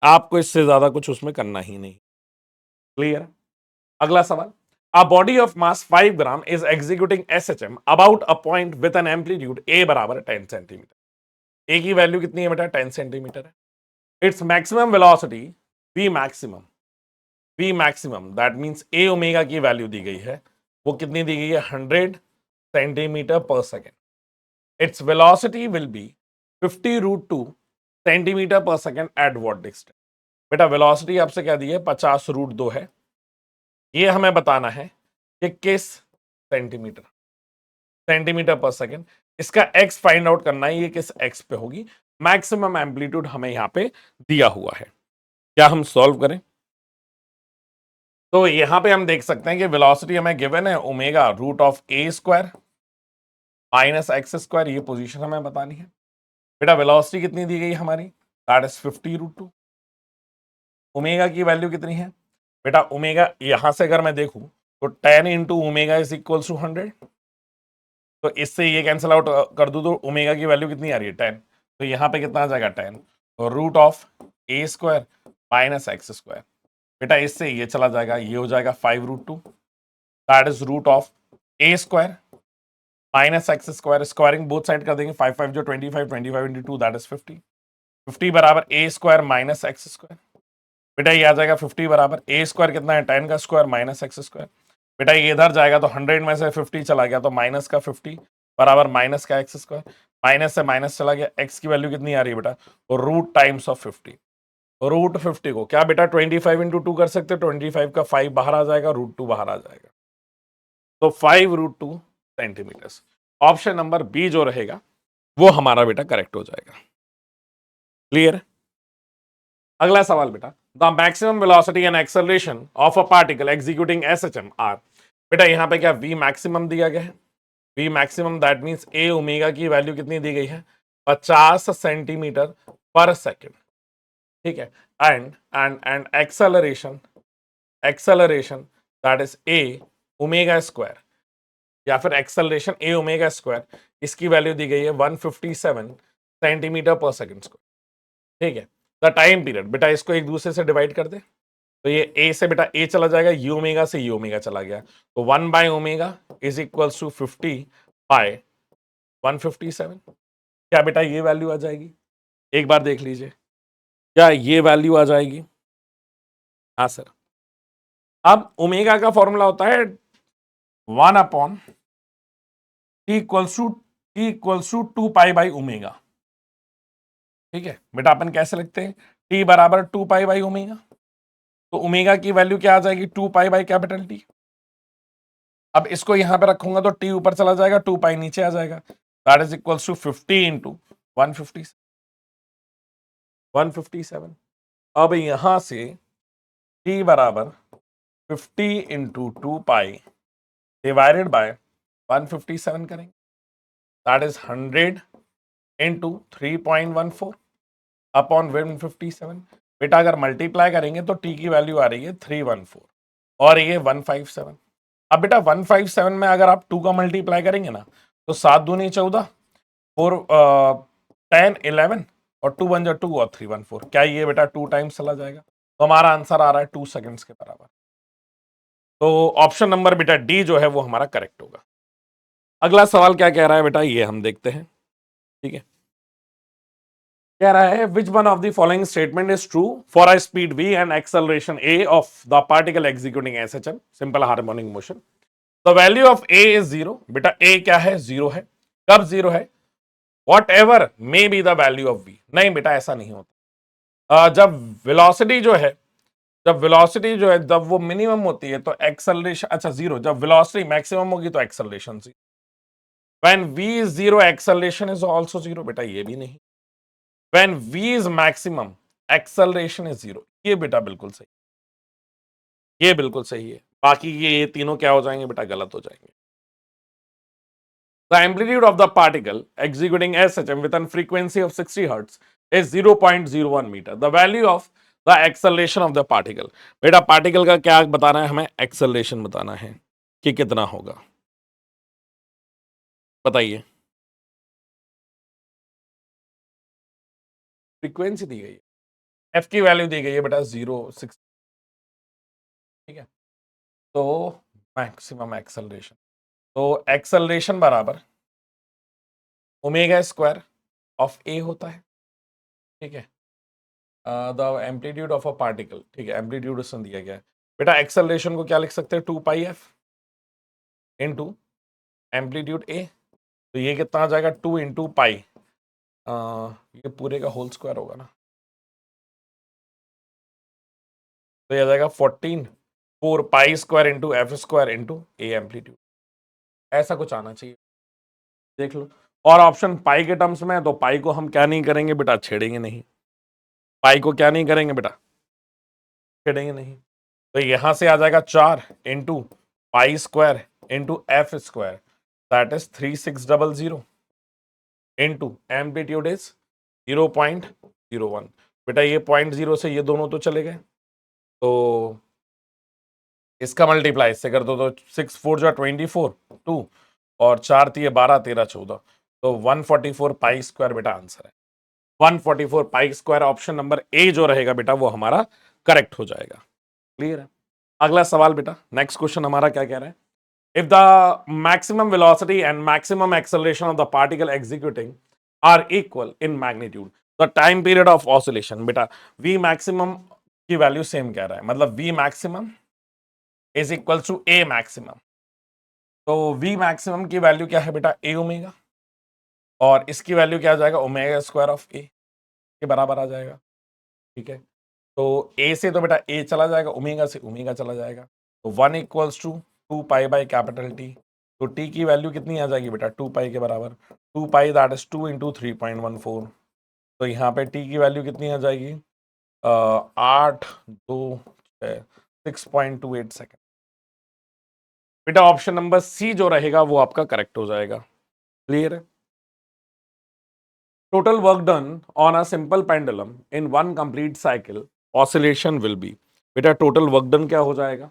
आपको इससे ज्यादा कुछ उसमें करना ही नहीं। क्लियर। अगला सवाल, a body of mass 5 gram is executing SHM about a point with an amplitude a बराबर 10 सेंटीमीटर। a की वैल्यू कितनी है बेटा, 10 सेंटीमीटर है। Its maximum velocity v maximum that means a omega की वैल्यू दी गई है, वो कितनी दी गई है, 100 सेंटीमीटर पर second. Its velocity will be 50√2 centimetre पर सेकेंड एट व्हाट डिस्टेंस। बेटा वेलोसिटी आपसे क्या दी है, 50√2 है, ये हमें बताना है कि किस सेंटीमीटर पर सेकेंड, इसका x फाइंड आउट करना है, ये किस x पे होगी। मैक्सिमम एम्पलीट्यूड हमें यहां पे दिया हुआ है, क्या हम सॉल्व करें, तो यहां पे हम देख सकते हैं कि वेलोसिटी हमें गिवन है omega root of a square minus x square, ये पोजीशन हमें बतानी है। बेटा वेलोसिटी कितनी दी गई हमारी, दैट इज 50√2। ओमेगा की वैल्यू कितनी है बेटा, ओमेगा यहां से अगर मैं देखूं तो 10 into omega is equals to 100, तो इससे ये कैंसिल आउट कर दूं तो ओमेगा की वैल्यू कितनी आ रही है 10, तो यहाँ पे कितना आ जाएगा 10, तो root of a square minus x square. बेटा इससे ये चला जाएगा, ये हो जाएगा 5√2, that is root of a square minus x square, squaring both side कर देंगे, 5 5 जो 25, 25 इंटू 2 दैट इज 50, 50 बराबर ए स्क्वायर माइनस एक्स स्क्वायर। बेटा ये आ जाएगा 50 बराबर ए स्क्वायर कितना है, 10 का स्क्वायर माइनस एक्स स्क्वायर। बेटा ये इधर जाएगा तो 100 में से 50 चला गया, तो माइनस का 50 बराबर माइनस का एक्स स्क्वायर, माइनस से माइनस चला गया, एक्स की वैल्यू कितनी आ रही है बेटा, तो रूट टाइम्स ऑफ 50। रूट 50 को क्या बेटा 25 इंटू 2 कर सकते, 25 का 5 बाहर आ जाएगा, √2 बाहर आ जाएगा, तो 5√2 सेंटीमीटर। ऑप्शन नंबर बी जो रहेगा वो हमारा बेटा करेक्ट हो जाएगा। क्लियर। अगला सवाल बेटा, the maximum velocity and acceleration of a particle executing SHM are. बेटा यहाँ पे क्या v मैक्सिमम दिया गया है, v maximum that means a omega की वैल्यू कितनी दी गई है, 50 सेंटीमीटर पर सेकेंड, ठीक है। And acceleration that is a omega square, या फिर एक्सेलरेशन a ओमेगा स्क्वायर, इसकी वैल्यू दी गई है 157 सेंटीमीटर पर सेकेंड स्क्वायर, ठीक है। द टाइम पीरियड, बेटा इसको एक दूसरे से डिवाइड कर दे, तो ये a से बेटा a चला जाएगा, u ओमेगा से u ओमेगा चला गया, तो 1 by omega is equals to 50 by 157। क्या बेटा ये वैल्यू आ जाएगी, एक बार देख लीजिए, क्या ये वैल्यू आ जाएगी, हाँ सर। अब ओमेगा का फॉर्मूला होता है 1 upon T equals to 2 pi by omega. ठीक है बेटा, अपन कैसे लिखते हैं, टी बराबर 2 पाई बाई ओमेगा, तो ओमेगा की वैल्यू क्या आ जाएगी, 2 पाई बाई कैपिटल टी। अब इसको यहां पे रखूंगा तो टी ऊपर चला जाएगा, 2 पाई नीचे आ जाएगा, that is equals to 50 into 157। अब यहां से टी बराबर 50 इंटू 2 पाई डिवाइडेड बाय 157 करेंगे, दैट इज 100 इंटू 3.14 अपॉन 157। बेटा अगर मल्टीप्लाई करेंगे तो टी की वैल्यू आ रही है 314 और ये 157। अब बेटा 157 में अगर आप 2 का मल्टीप्लाई करेंगे ना तो 7 दूनी 14, 4 10 11 और 2 1 2 और 314, क्या ये बेटा 2 टाइम्स चला जाएगा, तो हमारा आंसर आ रहा है 2 सेकंड्स के बराबर। तो ऑप्शन नंबर बेटा डी जो है वो हमारा करेक्ट होगा। अगला सवाल क्या कह रहा है बेटा, ये हम देखते हैं। ठीक है, कह रहा है विच one of the following statement is true for a speed v and acceleration a of the particle executing SHM simple harmonic motion. The value of a is 0। बेटा a क्या है, 0 है। कब 0 है, what ever may be the value of v। नहीं बेटा ऐसा नहीं होता। जब वेलोसिटी जो है, जब वो मिनिमम होती है तो एक्सेलरेशन, अच्छा 0, जब वेलोसिटी मैक्सिमम होगी तो acceleration 0। When v is 0 acceleration is also 0। बेटा ये भी नहीं। When v is maximum acceleration is 0। ये बेटा बिल्कुल सही, ये बिल्कुल सही है। बाकी ये तीनों क्या हो जाएंगे बेटा, गलत हो जाएंगे। The amplitude of the particle executing SHM with a frequency of 60 Hz is 0.01 meter. The value of the acceleration of the particle। बेटा पार्टिकल का क्या बताना है हमें, एक्सेलरेशन बताना है कि कितना होगा, बताइए। फ्रीक्वेंसी दी गई है, एफ की वैल्यू दी गई है बेटा 0.6। ठीक है, तो मैक्सिमम एक्सेलरेशन, तो एक्सेलरेशन बराबर ओमेगा स्क्वायर ऑफ ए होता है। ठीक है, the amplitude of a particle, ठीक है एम्पलीट्यूड उसमें दिया गया है। बेटा एक्सेलरेशन को क्या लिख सकते हैं, 2 पाई एफ इंटू एम्पलीट्यूड ए, तो ये कितना आ जाएगा, 2 इंटू पाई, ये पूरे का होल स्क्वायर होगा ना, तो ये आ जाएगा 14 4 pi square into f square into a amplitude. ऐसा कुछ आना चाहिए, देख लो। और ऑप्शन पाई के टर्म्स में है तो पाई को हम क्या नहीं करेंगे बेटा, छेड़ेंगे नहीं। पाई को क्या नहीं करेंगे बेटा, छेड़ेंगे नहीं। तो यहां से आ जाएगा 4 into pi square into f square, that is 3600 into amplitude is 0.01। बेटा ये 0.0 से ये दोनों तो चले गए, तो इसका मल्टीप्लाई इससे कर दो तो 6 4 जा 24 2 और 4 3 12 13 14, तो 144 पाई स्क्वायर बेटा आंसर है। 144 पाई स्क्वायर ऑप्शन नंबर ए जो रहेगा बेटा वो हमारा करेक्ट हो जाएगा। क्लियर है। अगला सवाल बेटा, नेक्स्ट क्वेश्चन हमारा क्या कह रहा है, if the maximum velocity and maximum acceleration of the particle executing are equal in magnitude, the time period of oscillation। बेटा v maximum की वैल्यू सेम कह रहा है, मतलब v maximum is equal to a maximum। तो v maximum की value क्या है बेटा, a ओमेगा, और इसकी वैल्यू क्या आ जाएगा, ओमेगा स्क्वायर ऑफ a के बराबर आ जाएगा। ठीक है, तो a से तो बेटा a चला जाएगा, ओमेगा से ओमेगा चला जाएगा, तो 1 equals to 2 pi by capital T. तो t की वैल्यू कितनी आ जाएगी बेटा, 2 पाई के बराबर, 2 पाई दैट इज 2 इंटू 3.14। तो यहाँ पे t की वैल्यू कितनी आ जाएगी, 8 2 6.28 सेकेंड। बेटा ऑप्शन नंबर सी जो रहेगा वो आपका करेक्ट हो जाएगा। क्लियर है। Total work done on a simple pendulum in one complete cycle oscillation will be. बेटा टोटल वर्क डन क्या हो जाएगा,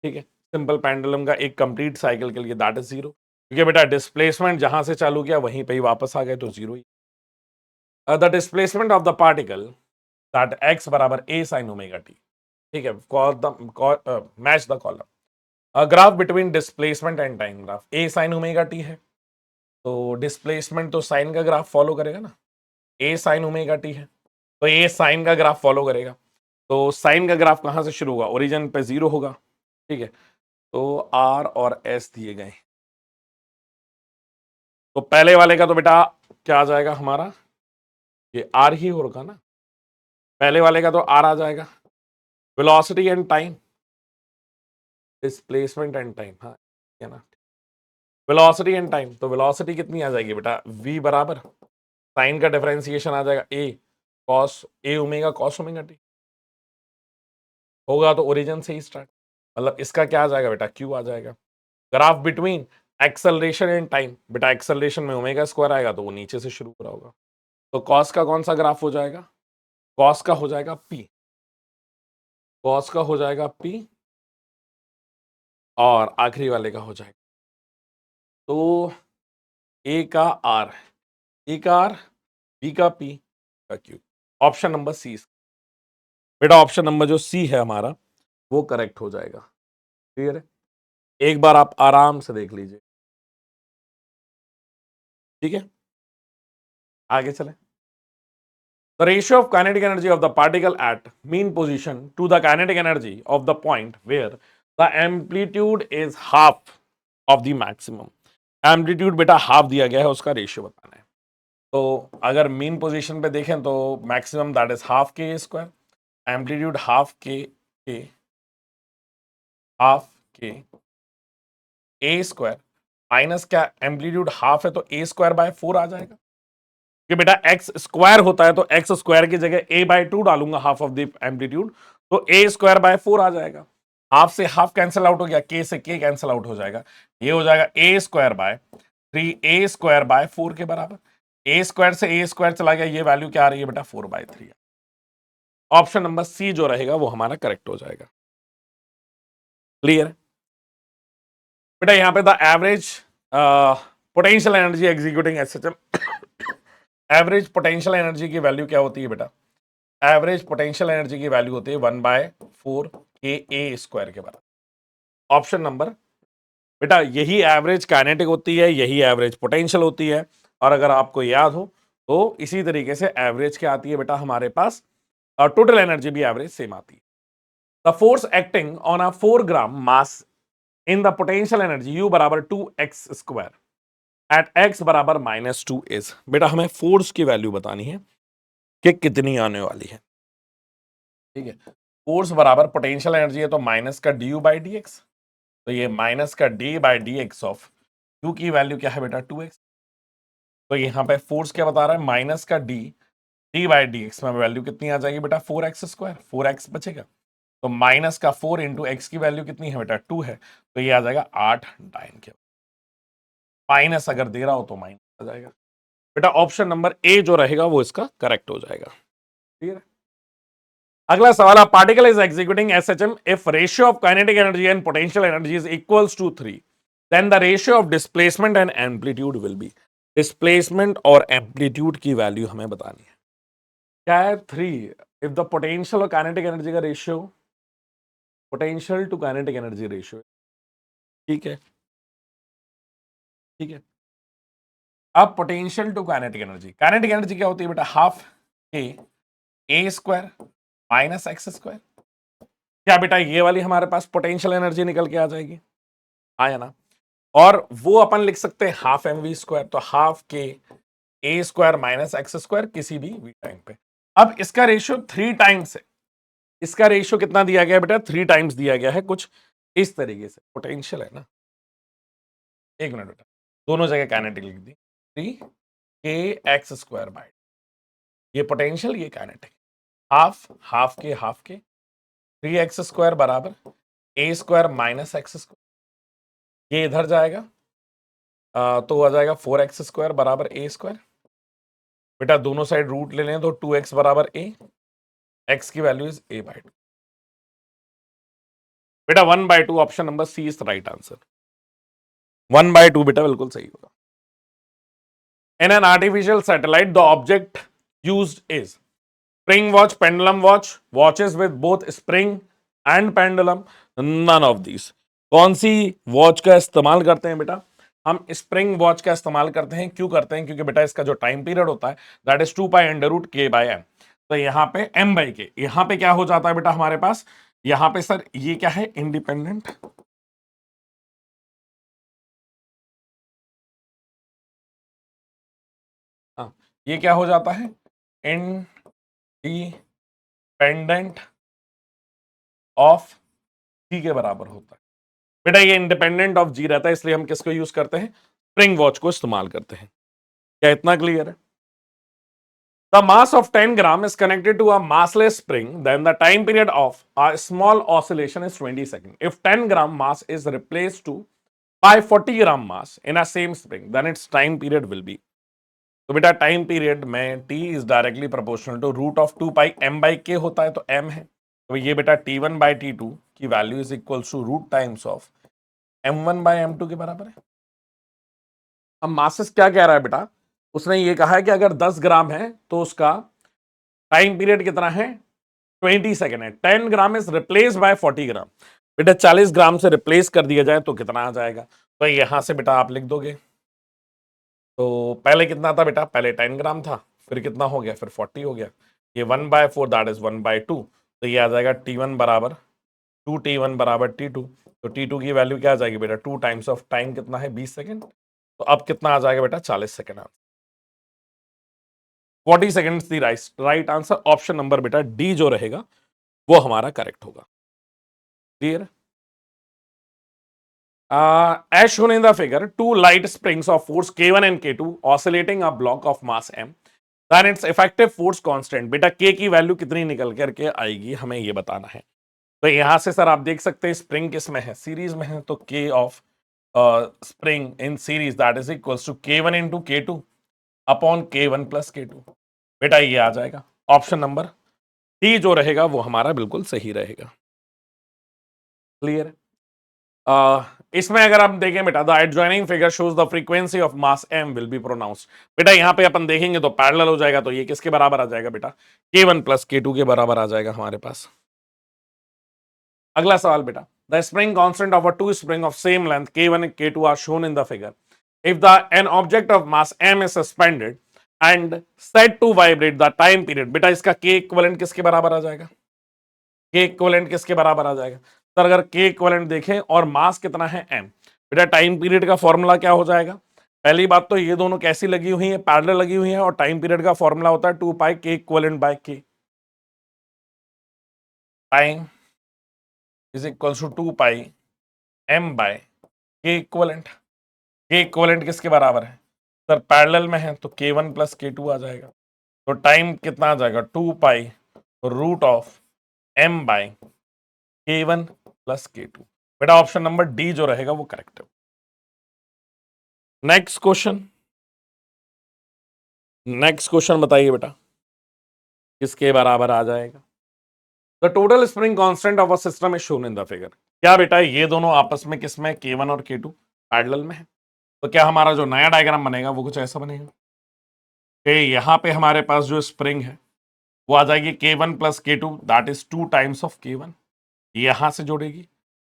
ठीक है, सिंपल पेंडुलम का एक कंप्लीट साइकिल के लिए दैट इज 0, क्योंकि बेटा डिस्प्लेसमेंट जहां से चालू किया वहीं पे ही वापस आ गए तो 0 ही। The displacement of the particle that x बराबर a sin ओमेगा टी। ठीक है, match the column graph between displacement and time graph. a sin omega t है तो डिस्प्लेसमेंट तो साइन का ग्राफ फॉलो करेगा ना, a sin ओमेगा टी है तो a साइन का ग्राफ फॉलो करेगा। तो साइन का ग्राफ कहां से शुरू होगा, ओरिजिन पे 0 होगा। ठीक है, तो आर और एस दिए गए। तो पहले वाले का तो बेटा क्या आ जाएगा हमारा, ये आर ही होगा ना, पहले वाले का तो आर आ जाएगा। Velocity and time, displacement and time, हाँ है ना, वेलोसिटी एंड टाइम, तो वेलोसिटी कितनी आ जाएगी बेटा, v बराबर साइन का डिफरेंशिएशन आ जाएगा a cos a omega cos omega T, होगा तो ओरिजिन से ही स्टार्ट, मतलब इसका क्या आ जाएगा बेटा, q आ जाएगा। Graph between acceleration and time, बेटा एक्सेलरेशन में ओमेगा स्क्वायर आएगा तो वो नीचे से शुरू हो रहा होगा, तो कॉस का कौन सा ग्राफ हो जाएगा, कॉस का हो जाएगा p, कॉस का हो जाएगा p, और आखिरी वाले का हो जाएगा तो a का r, ए का आर, बी का पी, का क्यू। ऑप्शन नंबर सी, बेटा ऑप्शन नंबर जो सी है हमारा वो करेक्ट हो जाएगा। क्लियर है, एक बार आप आराम से देख लीजिए, ठीक है, आगे चले। The ratio of kinetic energy of the particle at mean position to the kinetic energy of the point where the amplitude is half of the maximum. Amplitude बेटा हाफ दिया गया है, उसका रेशियो बताना है। तो अगर मीन पोजीशन पे देखें तो मैक्सिमम दैट इज हाफ के स्क्वायर, एम्पलीट्यूड हाफ के ए स्क्वायर माइनस क्या, एम्पलीट्यूड हाफ है तो ए स्क्वायर बाय 4 आ जाएगा, कि बेटा एक्स स्क्वायर होता है तो एक्स स्क्वायर की जगह ए बाय 2 डालूंगा, हाफ ऑफ द एम्पलीट्यूड, तो ए स्क्वायर बाय 4 आ जाएगा। हाफ से हाफ कैंसिल आउट हो गया, के से के कैंसिल आउट हो जाएगा, ये हो जाएगा a square by 3 a square by 4 के बराबर। ए स्क्वायर से ए स्क्वायर चला गया, ये वैल्यू क्या आ रही है बेटा 4/3। ऑप्शन नंबर सी जो रहेगा वो हमारा करेक्ट हो जाएगा। क्लियर, बेटा यहां पे the average potential energy executing SHM, average potential energy की वैल्यू क्या होती है बेटा, एवरेज पोटेंशियल एनर्जी की वैल्यू होती है 1/4 के ए स्क्वायर के बराबर। ऑप्शन नंबर, बेटा यही एवरेज काइनेटिक होती है, यही एवरेज पोटेंशियल होती है, और अगर आपको याद हो तो इसी तरीके से एवरेज क्या आती है बेटा हमारे पास, टोटल एनर्जी भी एवरेज सेम आती है। The force acting on a 4 gram mass in the potential energy U बराबर 2x स्क्वायर एट x बराबर -2 इज, बेटा हमें फोर्स की वैल्यू बतानी है कि कितनी आने वाली है, ठीक है। फोर्स बराबर पोटेंशियल एनर्जी है तो माइनस का du बाई डी एक्स, तो ये माइनस का d by D x of q की वैल्यू क्या है बेटा 2x, तो यहाँ पे फोर्स क्या बता रहा है, माइनस का d बाई डी एक्स में वैल्यू कितनी आ जाएगी बेटा 4x स्क्वायर, 4x बचेगा, तो माइनस का 4 इंटू एक्स की वैल्यू कितनी है बेटा 2 है, तो ये आ जाएगा 8 डाइन के, माइनस अगर दे रहा हो तो माइनस आ जाएगा। बेटा ऑप्शन नंबर ए जो रहेगा वो इसका करेक्ट हो जाएगा। ठीक है, अगला सवाल, है particle is executing SHM if ratio of kinetic energy and potential energy is equals to 3, then the ratio of displacement and amplitude will be. Displacement और एम्पलीट्यूड की वैल्यू हमें बतानी है, क्या है 3, इफ द पोटेंशियल और काइनेटिक एनर्जी का ratio, potential to kinetic energy ratio, ठीक है, ठीक है। अब पोटेंशियल टू काइनेटिक एनर्जी क्या होती है बेटा, हाफ के ए स्क्वायर माइनस एक्स स्क्वायर, क्या बेटा ये वाली हमारे पास पोटेंशियल एनर्जी निकल के आ जाएगी, आया ना, और वो अपन लिख सकते हैं हाफ एम वी स्क्वायर, तो हाफ के ए स्क्वायर माइनस एक्स स्क्वायर किसी भी वी टाइम पे। अब इसका रेशियो 3 टाइम्स है, इसका रेशियो कितना दिया गया है बेटा 3 टाइम्स दिया गया है, कुछ इस तरीके से, पोटेंशियल है ना, एक मिनट बेटा, दोनों जगह काइनेटिक लिख दी, 3 के एक्स स्क्वायर बाय, ये पोटेंशियल ये काइनेटिक, हाफ के 3x स्क्वायर बराबर ए स्क्वायर माइनस एक्स स्क्वायर, ये इधर जाएगा तो आ जाएगा 4x स्क्वायर बराबर ए स्क्वायर, बेटा दोनों साइड रूट ले लें तो 2x बराबर ए, x की वैल्यू इज a/2, बेटा 1/2, option number C is right answer, 1/2 बेटा बिल्कुल सही होगा। In an artificial satellite the object used is spring watch, pendulum watch, watches with both spring and pendulum, none of this. कौन सी watch का इस्तेमाल करते हैं बेटा, हम स्प्रिंग वॉच का इस्तेमाल करते हैं, क्यों करते हैं, क्योंकि बेटा इसका जो टाइम पीरियड होता है दैट इज 2π√k/m, तो यहाँ पे m/k, यहाँ पे क्या हो जाता है बेटा हमारे पास, यहाँ पे सर ये क्या है इंडिपेंडेंट ये क्या हो जाता है, इंडिपेंडेंट ऑफ जी के बराबर होता है। बेटा ये इंडिपेंडेंट ऑफ जी रहता है, इसलिए हम किसको यूज करते हैं, स्प्रिंग वॉच को इस्तेमाल करते हैं। क्या इतना क्लियर है? The mass of 10 gram is connected to a massless spring, then the time period of a small oscillation is 20 seconds. If 10 gram mass is replaced to by 40 gram mass in a same spring, then its time period will be. तो बेटा time period में t is directly proportional to root of 2 pi m by k होता है, तो m है, तो ये बेटा t1 बाई t2 की value is equal to root times of m1 by m2 के बराबर है। अब मासेस क्या कह रहा है बेटा, उसने ये कहा है कि अगर 10 ग्राम है तो उसका टाइम पीरियड कितना है, 20 सेकेंड है। 10 ग्राम इज रिप्लेस बाय 40 ग्राम, बेटा 40 ग्राम से रिप्लेस कर दिया जाए तो कितना आ जाएगा, तो यहां से बेटा आप लिख दोगे, तो पहले कितना था बेटा, पहले 10 ग्राम था, फिर कितना हो गया, फिर 40 हो गया, ये 1/4 दैट इज 1/2, तो ये आ जाएगा t1 बराबर 2t1 बराबर t2, तो t2 की वैल्यू क्या आ जाएगी बेटा, 2 टाइम्स ऑफ टाइम कितना है 20 सेकेंड, तो अब कितना आ जाएगा बेटा 40 सेकेंड। 40 सेकेंड्स दी राइट आंसर, ऑप्शन नंबर बेटा डी जो रहेगा वो हमारा करेक्ट होगा। Clear? As shown in the figure, two light springs of force K1 and K2 oscillating a block of mass m, then its effective force constant, बेटा K की value कितनी निकल करके आएगी हमें ये बताना है। तो यहां से सर आप देख सकते हैं स्प्रिंग किस में है, सीरीज में है, तो K of spring in series that is equals to K1 into K2 upon K1 plus K2, बेटा ये आ जाएगा ऑप्शन नंबर डी जो रहेगा वो हमारा बिल्कुल सही रहेगा। क्लियर? इसमें अगर आप देखें बेटा, the adjoining figure shows the frequency of mass m will be pronounced, बेटा यहां पे अपन देखेंगे तो पैरेलल हो जाएगा, तो ये किसके बराबर आ जाएगा बेटा, K1 प्लस K2 के बराबर आ जाएगा हमारे पास। अगला सवाल बेटा, the spring constant of a two spring of same length K1 and K2 are shown in the figure, if the an object of mass m is suspended and set to vibrate the time period, बेटा इसका K equivalent किसके बराबर आ जाएगा, K equivalent किसके बराबर आ जाएगा sir, अगर K equivalent देखें और मास कितना है m, बेटा टाइम पीरियड का फॉर्मूला क्या हो जाएगा, पहली बात तो ये दोनों कैसी लगी हुई है, पैरेलल लगी हुई है, और टाइम पीरियड का फॉर्मूला होता है 2 pi K equivalent by K, time is equals to 2 pi m by K equivalent. K equivalent किसके बराबर है सर, पैरेलल में है तो K1 प्लस K2 आ जाएगा, तो टाइम कितना आ जाएगा 2 pi root of m by K1 plus K2, बेटा ऑप्शन नंबर डी जो रहेगा वो करेक्ट है। नेक्स्ट क्वेश्चन बताइए बेटा किसके बराबर आ जाएगा, the total spring constant of a system is shown in the figure, क्या बेटा ये दोनों आपस में किसमें K1 और K2 पैरेलल में है, तो क्या हमारा जो नया डायग्राम बनेगा वो कुछ ऐसा बनेगा कि यहां पे हमारे पास जो स्प्रिंग है वो आ जाएगी K1 plus K2 that is 2 times of K1, यहां से जोड़ेगी,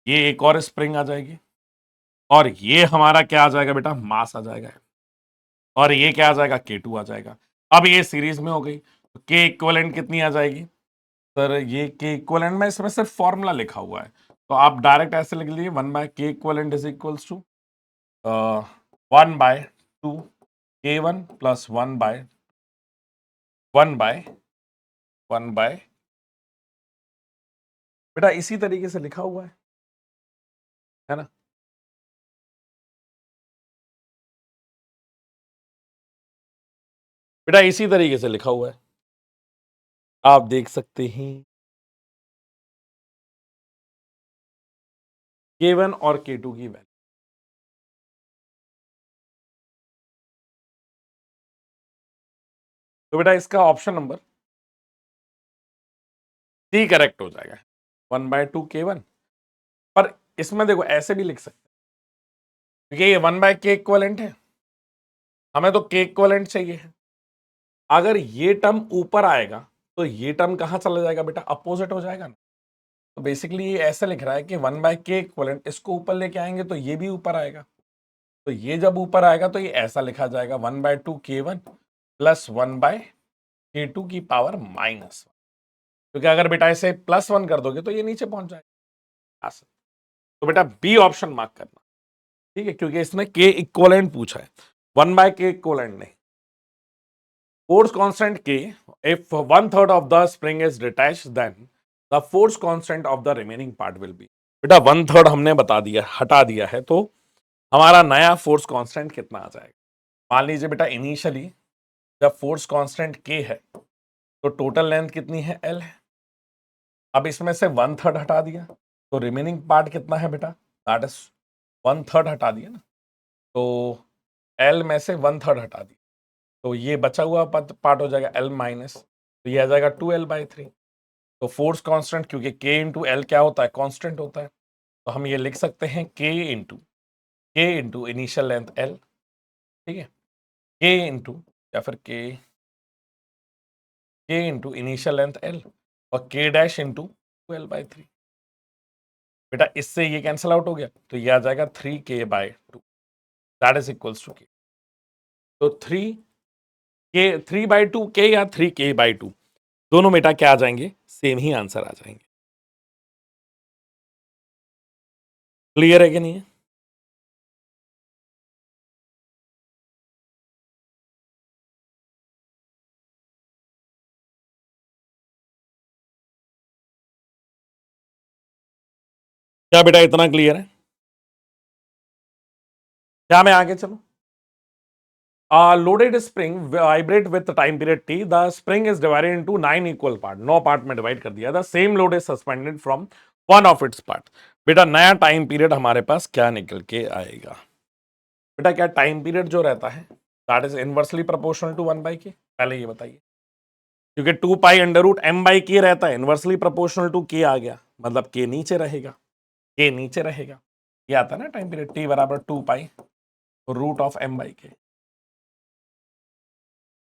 ये एक और स्प्रिंग आ जाएगी, और ये हमारा क्या आ जाएगा बेटा, मास आ जाएगा, और ये क्या आ जाएगा, K2 आ जाएगा। अब ये सीरीज में हो गई, तो K इक्विवेलेंट कितनी आ जाएगी सर, ये K इक्विवेलेंट में इसमें सिर्फ फॉर्मूला लिखा हुआ है, तो आप डायरेक्ट ऐसे लिख लीजिए 1/K equivalent is equals to 1/2 K1 plus 1/1/1 बेटा इसी तरीके से लिखा हुआ है ना, बेटा इसी तरीके से लिखा हुआ है, आप देख सकते हैं K1 और K2 की वैल्यू, तो बेटा इसका ऑप्शन नंबर डी करेक्ट हो जाएगा, 1/2 K1, पर इसमें देखो ऐसे भी लिख सकते हैं, क्योंकि ये 1/K इक्विवेलेंट है, हमें तो K इक्विवेलेंट चाहिए है, अगर ये टर्म ऊपर आएगा तो ये टर्म कहां चला जाएगा बेटा, अपोजिट हो जाएगा ना, तो बेसिकली ये ऐसे लिख रहा है कि 1/K इक्विवेलेंट, इसको ऊपर लेके आएंगे तो ये भी ऊपर आएगा, तो ये जब ऊपर आएगा तो ये ऐसा लिखा जाएगा 1/2 K1 प्लस 1/K2 की पावर -1, क्योंकि अगर बेटा इसे +1 कर दोगे तो ये नीचे पहुंच जाएगा, तो बेटा बी ऑप्शन मार्क करना, ठीक है, क्योंकि इसने K इक्विवेलेंट पूछा है, 1/K इक्विवेलेंट नहीं। Force constant K, if 1/3 of the spring is detached, then the force constant of the remaining part will be. बेटा 1/3 हमने बता दिया, हटा दिया है, तो हमारा नया फोर्स कांस्टेंट कितना आ जाएगा? मान लीजिए बेटा इनिशियली जब फोर्स कांस्टेंट K है तो टोटल लेंथ कितनी है? L है। अब इसमें से 1/3 हटा दिया तो रिमेनिंग पार्ट कितना है बेटा? दैट इज 1/3 हटा दिया ना, तो L में से 1/3 हटा दिया तो ये बचा हुआ पार्ट हो जाएगा L माइनस, तो ये आ जाएगा 2L/3। तो फोर्स कांस्टेंट, क्योंकि K इंटू एल क्या होता है? कांस्टेंट होता है, तो हम ये लिख सकते हैं K into initial length L, ठीक है, K इंटू या फिर K into initial length L और K डैश इंटू 2L/3। बेटा इससे ये कैंसिल आउट हो गया तो ये आ जाएगा 3K/2, that is equals to K। तो 3/2 K या 3K/2 दोनों बेटा क्या आ जाएंगे? सेम ही आंसर आ जाएंगे। क्लियर है कि नहीं है? क्या बेटा इतना क्लियर है? क्या मैं आगे चलूं? Loaded spring vibrate with time period T, the spring is divided into 9 equal part, 9 part में डिवाइड कर दिया। The same load is suspended from one of its part. बेटा नया टाइम पीरियड हमारे पास क्या निकल के आएगा? बेटा क्या टाइम पीरियड जो रहता है that is inversely proportional to 1/k? पहले ये बताइए, क्योंकि 2π√m/k रहता है, इनवर्सली प्रोपोर्शनल टू k आ गया, मतलब k नीचे रहेगा, k नीचे रहेगा। ये आता है ना टाइम पीरियड T बराबर 2π√m/k।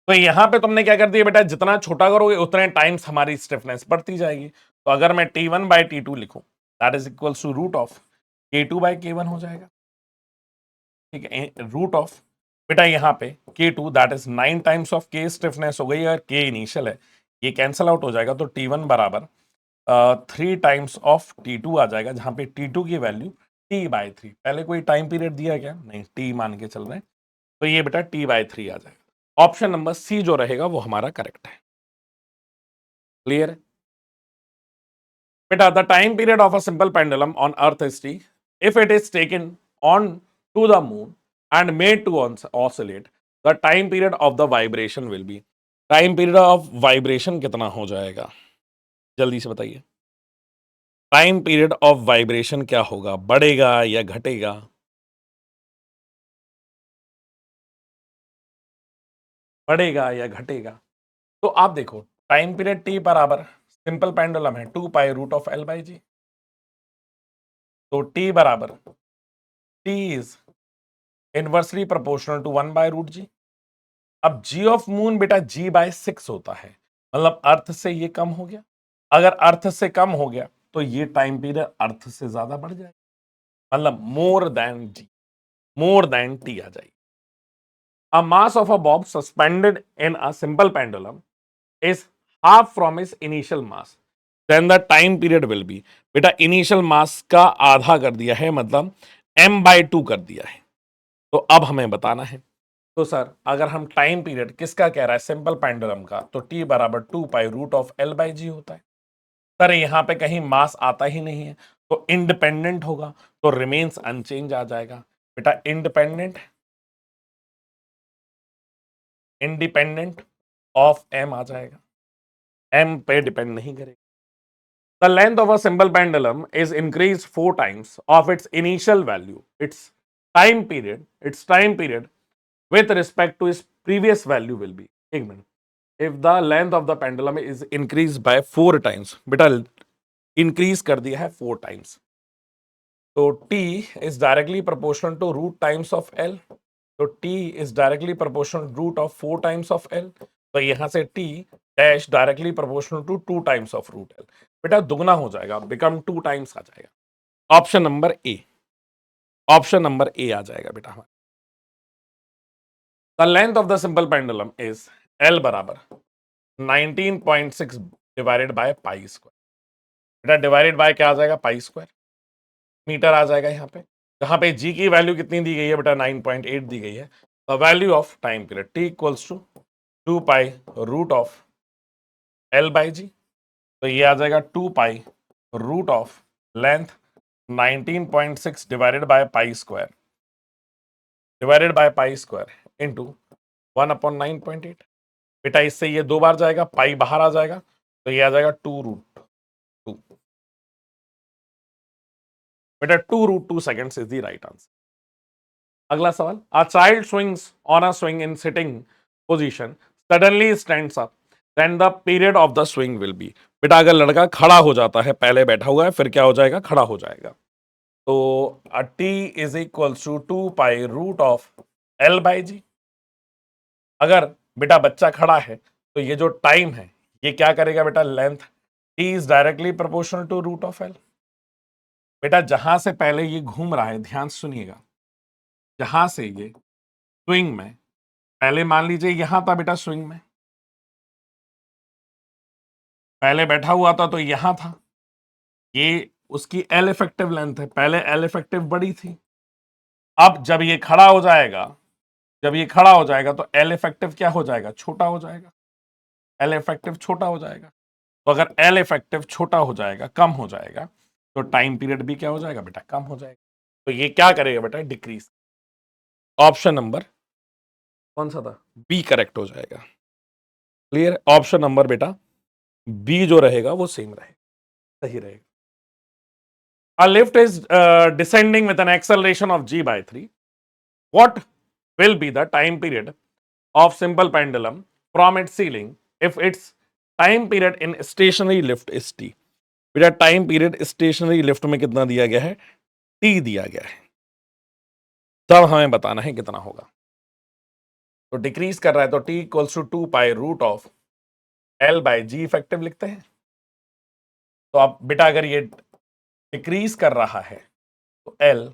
तो यहां पे तुमने क्या कर दिया बेटा? जितना छोटा करोगे उतने टाइम्स हमारी स्टिफनेस बढ़ती जाएगी। तो अगर मैं T1/T2 लिखूं that is equals to root of K2/K1 हो जाएगा, ठीक है। रूट ऑफ बेटा यहाँ पे K2 that is 9 times of K stiffness हो गई और K इनिशियल है, ये कैंसल आउट हो जाएगा। तो T1 बराबर 3 टाइम्स ऑफ T2 आ जाएगा, जहां पे T2 की वैल्यू T/3। पहले कोई टाइम पीरियड दिया क्या? नहीं, T मान के चल रहे हैं, तो ये बेटा T/3 आ जाएगा। ऑप्शन नंबर सी जो रहेगा वो हमारा करेक्ट है। क्लियर है बेटा? The time period of a simple pendulum on earth is T if it is taken on to the moon and made to oscillate, the time period of the vibration will be। Time period of vibration कितना हो जाएगा? जल्दी से बताइए, time period of vibration क्या होगा? बढ़ेगा या घटेगा? बढ़ेगा या घटेगा? तो आप देखो, टाइम पीरियड T बराबर सिंपल पेंडुलम है 2π√L/g, तो T बराबर T is inversely proportional to 1/√g। अब जी ऑफ मून बेटा G/6 होता है, मतलब अर्थ से ये कम हो गया। अगर अर्थ से कम हो गया तो ये टाइम पीरियड अर्थ से ज्यादा बढ़ जाएगा, मतलब more than G, more than T आ जाएगी। A mass of a bob suspended in a simple pendulum is half from its initial mass, then the time period will be। बेटा इनिशियल मास का आधा कर दिया है, मतलब m/2 कर दिया है, तो अब हमें बताना है। तो सर अगर हम टाइम पीरियड किसका कह रहा है? सिंपल पेंडुलम का, तो T बराबर 2π√L/g होता है। सर यहाँ पे कहीं मास आता ही नहीं है, तो इंडिपेंडेंट होगा, तो रिमेन्स अनचेंज आ जाएगा। बेटा इंडिपेंडेंट इंडिपेंडेंट ऑफ m आ जाएगा, m पे डिपेंड नहीं करेगा। The length of a simple pendulum is increased 4 times of its initial value, its time period with respect to its previous value will be। एक minute, if the length of the pendulum is increased by 4 times, बेटा increase कर दिया है 4 times, तो T is directly proportional to root times of L, तो T is directly proportional to root of 4 times of L, तो यहां से T dash directly proportional to 2 times of root L। बेटा दुगना हो जाएगा, बिकम 2 टाइम्स आ जाएगा। Option number a, option number a आ जाएगा बेटा हमारा। The length of the simple pendulum is L बराबर 19.6 डिवाइडेड बाय पाई स्क्वायर। बेटा डिवाइडेड बाय क्या आ जाएगा? पाई स्क्वायर, मीटर आ जाएगा यहाँ पे, जहां पे G की वैल्यू कितनी दी गई है बेटा? 9.8 दी गई है। The value of time period T equals to 2 pi root of L by g, तो ये आ जाएगा 2 pi root of length 19.6 divided by pi square into 1/9.8। बेटा इससे ये 2 बार जाएगा, पाई बाहर आ जाएगा, तो ये आ जाएगा 2√2। बेटा 2√2 seconds is the right answer. अगला सवाल, a child swings on a swing in sitting position suddenly stands up, then the period of the swing will be. बेटा अगर लड़का खड़ा हो जाता है, पहले बैठा हुआ है, फिर क्या हो जाएगा, खड़ा हो जाएगा, तो t is equals to 2 pi root of L by g. अगर बेटा बच्चा खड़ा है तो ये जो टाइम है ये क्या करेगा बेटा, length, T is directly proportional to root of L. बेटा जहां से पहले ये घूम रहा है, ध्यान से सुनिएगा, जहां से ये स्विंग में, पहले मान लीजिए यहां था बेटा, स्विंग में पहले बैठा हुआ था तो यहां था, ये उसकी एल इफेक्टिव लेंथ है, पहले एल इफेक्टिव बड़ी थी। अब जब ये खड़ा हो जाएगा, जब ये खड़ा हो जाएगा तो एल इफेक्टिव क्या हो जाएगा, छोटा हो जाएगा, एल इफेक्टिव छोटा हो जाएगा। तो अगर एल इफेक्टिव छोटा हो जाएगा, कम हो जाएगा, तो टाइम पीरियड भी क्या हो जाएगा बेटा, कम हो जाएगा। तो ये क्या करेगा बेटा, डिक्रीज। ऑप्शन नंबर कौन सा था, बी करेक्ट हो जाएगा। क्लियर, ऑप्शन नंबर बेटा बी जो रहेगा वो सेम रहेगा, सही रहेगा। A lift is descending with an acceleration of g by 3. What will be the time period of simple pendulum from its ceiling if its time period in stationary lift is t? बेटा time period stationery lift में कितना दिया गया है, T दिया गया है, तब हमें बताना है कितना होगा। तो डिक्रीज कर रहा है तो T equals to 2 pi root of L by g effective लिखते हैं। तो अब बेटा अगर ये डिक्रीज कर रहा है तो L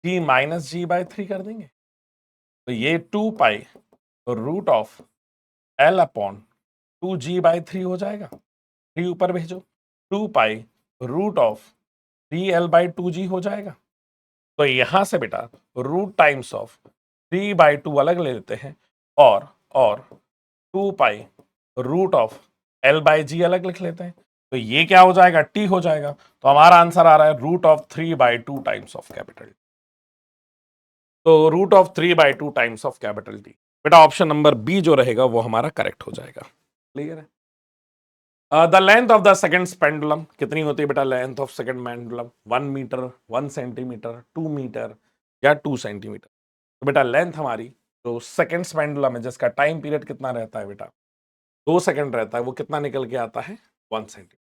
g minus g by 3 कर देंगे, तो ये 2 pi root of L upon 2g/3 हो जाएगा, 3 ऊपर भेजो, 2 पाई रूट ऑफ 3l/2g हो जाएगा। तो यहां से बेटा रूट टाइम्स ऑफ 3/2 अलग ले लेते हैं और 2 पाई रूट ऑफ l/g अलग लिख लेते हैं, तो ये क्या हो जाएगा, t हो जाएगा। तो हमारा आंसर आ रहा है root of 3/2 times of capital. तो root of 3/2 times of capital t. बेटा ऑप्शन नंबर बी जो रहेगा वो हमारा करेक्ट हो जाएगा। क्लियर है। The length of the second pendulum कितनी होती है बेटा, length of second pendulum 1 metre, 1 centimetre, 2 metre या 2 सेंटीमीटर। तो बेटा लेंथ हमारी जो सेकंड पेंडुलम है जिसका टाइम पीरियड कितना रहता है बेटा, 2 सेकंड रहता है, वो कितना निकल के आता है, 1 सेंटीमीटर।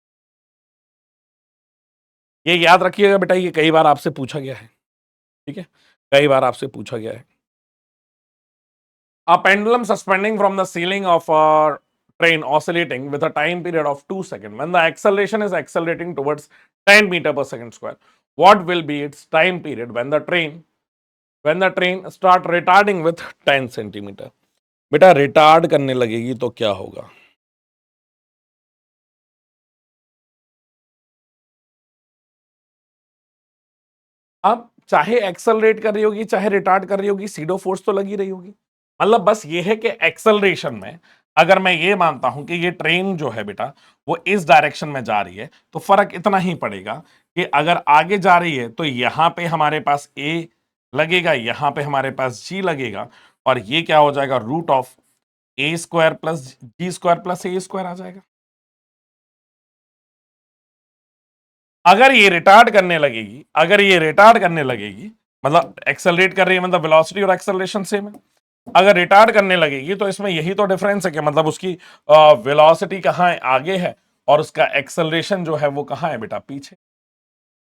ये याद रखिएगा बेटा, ये कई बार आपसे पूछा गया है, ठीक है, कई बार आपसे पूछा गया है। A pendulum suspending from the ceiling of a train oscillating with a time period of 2 seconds. When the acceleration is accelerating towards 10 meter per second square, what will be its time period when the train start retarding with 10 centimeter? बेटा retard करने लगेगी तो क्या होगा, अब चाहे accelerate कर रही होगी चाहे रिटार्ड कर रही होगी, सीडो फोर्स तो लगी रही होगी। मतलब बस ये है कि एक्सेलरेशन में अगर मैं ये मानता हूं कि ये ट्रेन जो है बेटा वो इस डायरेक्शन में जा रही है, तो फर्क इतना ही पड़ेगा कि अगर आगे जा रही है तो यहां पे हमारे पास ए लगेगा, यहां पे हमारे पास जी लगेगा, और ये क्या हो जाएगा, root of a square plus g square plus a square आ जाएगा। अगर ये रिटार्ड करने लगेगी, अगर ये रिटार्ड करने लगेगी, मतलब एक्सेलरेट कर रही है, मतलब वेलोसिटी और एक्सेलरेशन सेम है, अगर रिटार्ड करने लगेगी तो इसमें यही तो डिफरेंस है कि मतलब उसकी वेलोसिटी कहाँ है, आगे है, और उसका एक्सेलरेशन जो है वो कहाँ है बेटा, पीछे।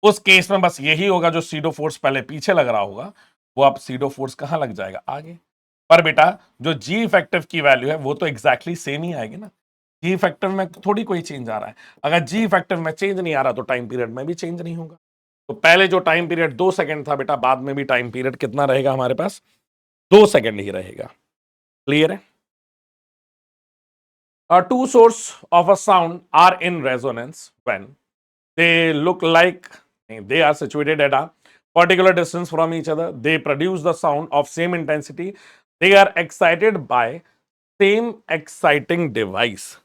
उस केस में बस यही होगा, जो सीडो फोर्स पहले पीछे लग रहा होगा वो अब सीडो फोर्स कहाँ लग जाएगा, आगे। पर बेटा जो जी इफेक्टिव की वैल्यू है वो तो एग्जैक्टली सेम ही आएगी ना, जी इफेक्टिव में थोड़ी कोई चेंज आ रहा है। अगर जी इफेक्टिव में चेंज नहीं आ रहा तो टाइम पीरियड में भी चेंज नहीं होगा। तो पहले जो टाइम पीरियड 2 सेकंड था बेटा, बाद में भी टाइम पीरियड कितना रहेगा हमारे पास, 2 सेकंड ही रहेगा। क्लियर है। Two sources of a sound are in resonance when they look like they are situated at a particular distance from each other. They produce the sound of same intensity. They are excited by same exciting device,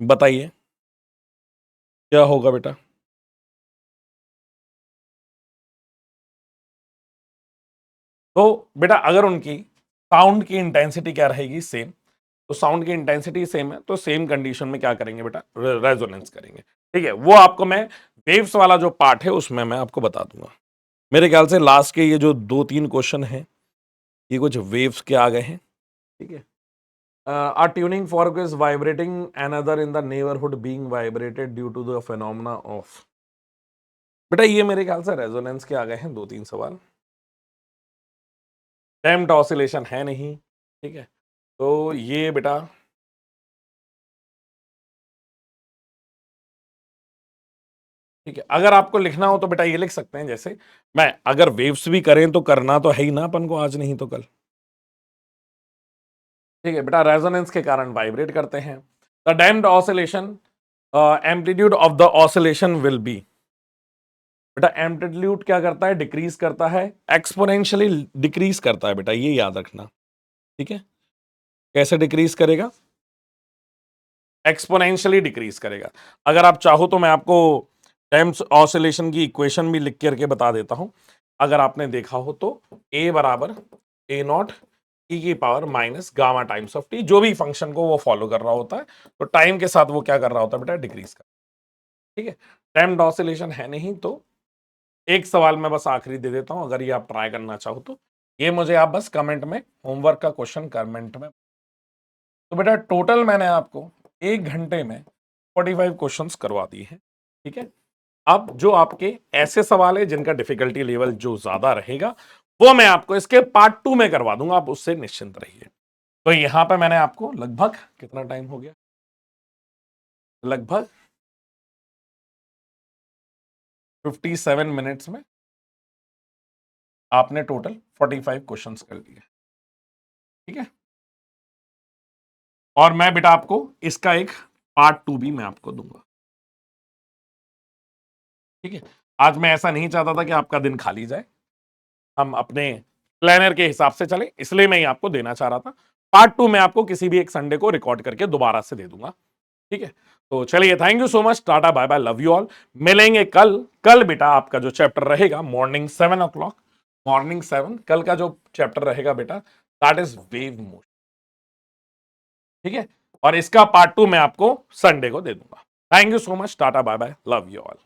बताइए क्या होगा बेटा? तो बेटा अगर उनकी sound की intensity क्या रहेगी, सेम, तो साउंड की इंटेंसिटी सेम है, तो सेम कंडीशन में क्या करेंगे बेटा, रेजोनेंस करेंगे। ठीक है, वो आपको मैं वेव्स वाला जो पार्ट है उसमें मैं आपको बता दूंगा। मेरे ख्याल से लास्ट के ये जो 2-3 क्वेश्चन हैं ये कुछ वेव्स के आ गए हैं। ठीक है, a tuning fork is vibrating, another in the neighborhood being vibrated due to the phenomena of, बेटा ये मेरे ख्याल से रेजोनेंस के आ गए हैं 2-3 सवाल। डैम्प्ड ऑसिलेशन है नहीं। ठीक है, तो ये बेटा ठीक है, अगर आपको लिखना हो तो बेटा ये लिख सकते हैं, जैसे मैं अगर वेव्स भी करें तो करना तो है ही ना अपन को, आज नहीं तो कल। ठीक है बेटा, रेजोनेंस के कारण वाइब्रेट करते हैं। The damped oscillation amplitude of the oscillation will be, बेटा एम्पलीट्यूड क्या करता है, डिक्रीज करता है, एक्सपोनेंशियली डिक्रीज करता है बेटा, ये याद रखना। ठीक है, कैसे डिक्रीज करेगा, एक्सपोनेंशियली डिक्रीज करेगा। अगर आप चाहो तो मैं आपको टाइम्स ऑसिलेशन की इक्वेशन भी लिख करके बता देता हूं, अगर आपने देखा हो तो a बराबर a नॉट e की power minus gamma times of T, जो भी फंक्शन को वो फॉलो कर रहा होता है, तो टाइम के साथ वो क्या कर रहा होता है बेटा, डिक्रीज कर। ठीक है, टाइम ऑसिलेशन है नहीं, तो एक सवाल मैं बस आखिरी दे देता हूं, अगर ये आप ट्राई करना चाहो तो ये मुझे आप बस कमेंट में, होमवर्क का क्वेश्चन कमेंट में। तो बेटा टोटल मैंने आपको 1 घंटे में 45 क्वेश्चंस करवा दिए हैं। ठीक है, अब जो आपके ऐसे सवाल है जिनका डिफिकल्टी लेवल जो ज्यादा रहेगा वो मैं आपको इसके पार्ट 2 में करवा दूंगा, आप उससे निश्चिंत रहिए। तो यहां पे मैंने आपको लगभग कितना टाइम हो गया, लगभग 57 मिनट्स में आपने टोटल 45 क्वेश्चंस कर लिए। ठीक है, और मैं बेटा आपको इसका एक पार्ट 2 भी मैं आपको दूंगा। ठीक है, आज मैं ऐसा नहीं चाहता था कि आपका दिन खाली जाए, हम अपने प्लानर के हिसाब से चले, इसलिए मैं ये आपको देना चाह रहा था। पार्ट 2 मैं आपको किसी भी एक संडे को रिकॉर्ड करके दोबारा से दे दूंगा। ठीक है, तो चलिए, thank you so much, tata bye bye, love you all. मिलेंगे कल। कल बेटा आपका जो चैप्टर रहेगा मॉर्निंग 7 o'clock, मॉर्निंग 7, कल का जो चैप्टर रहेगा बेटा दैट इज वेव मोशन। ठीक है, और इसका पार्ट 2 मैं आपको संडे को दे दूंगा। Thank you so much, tata bye bye, love you all.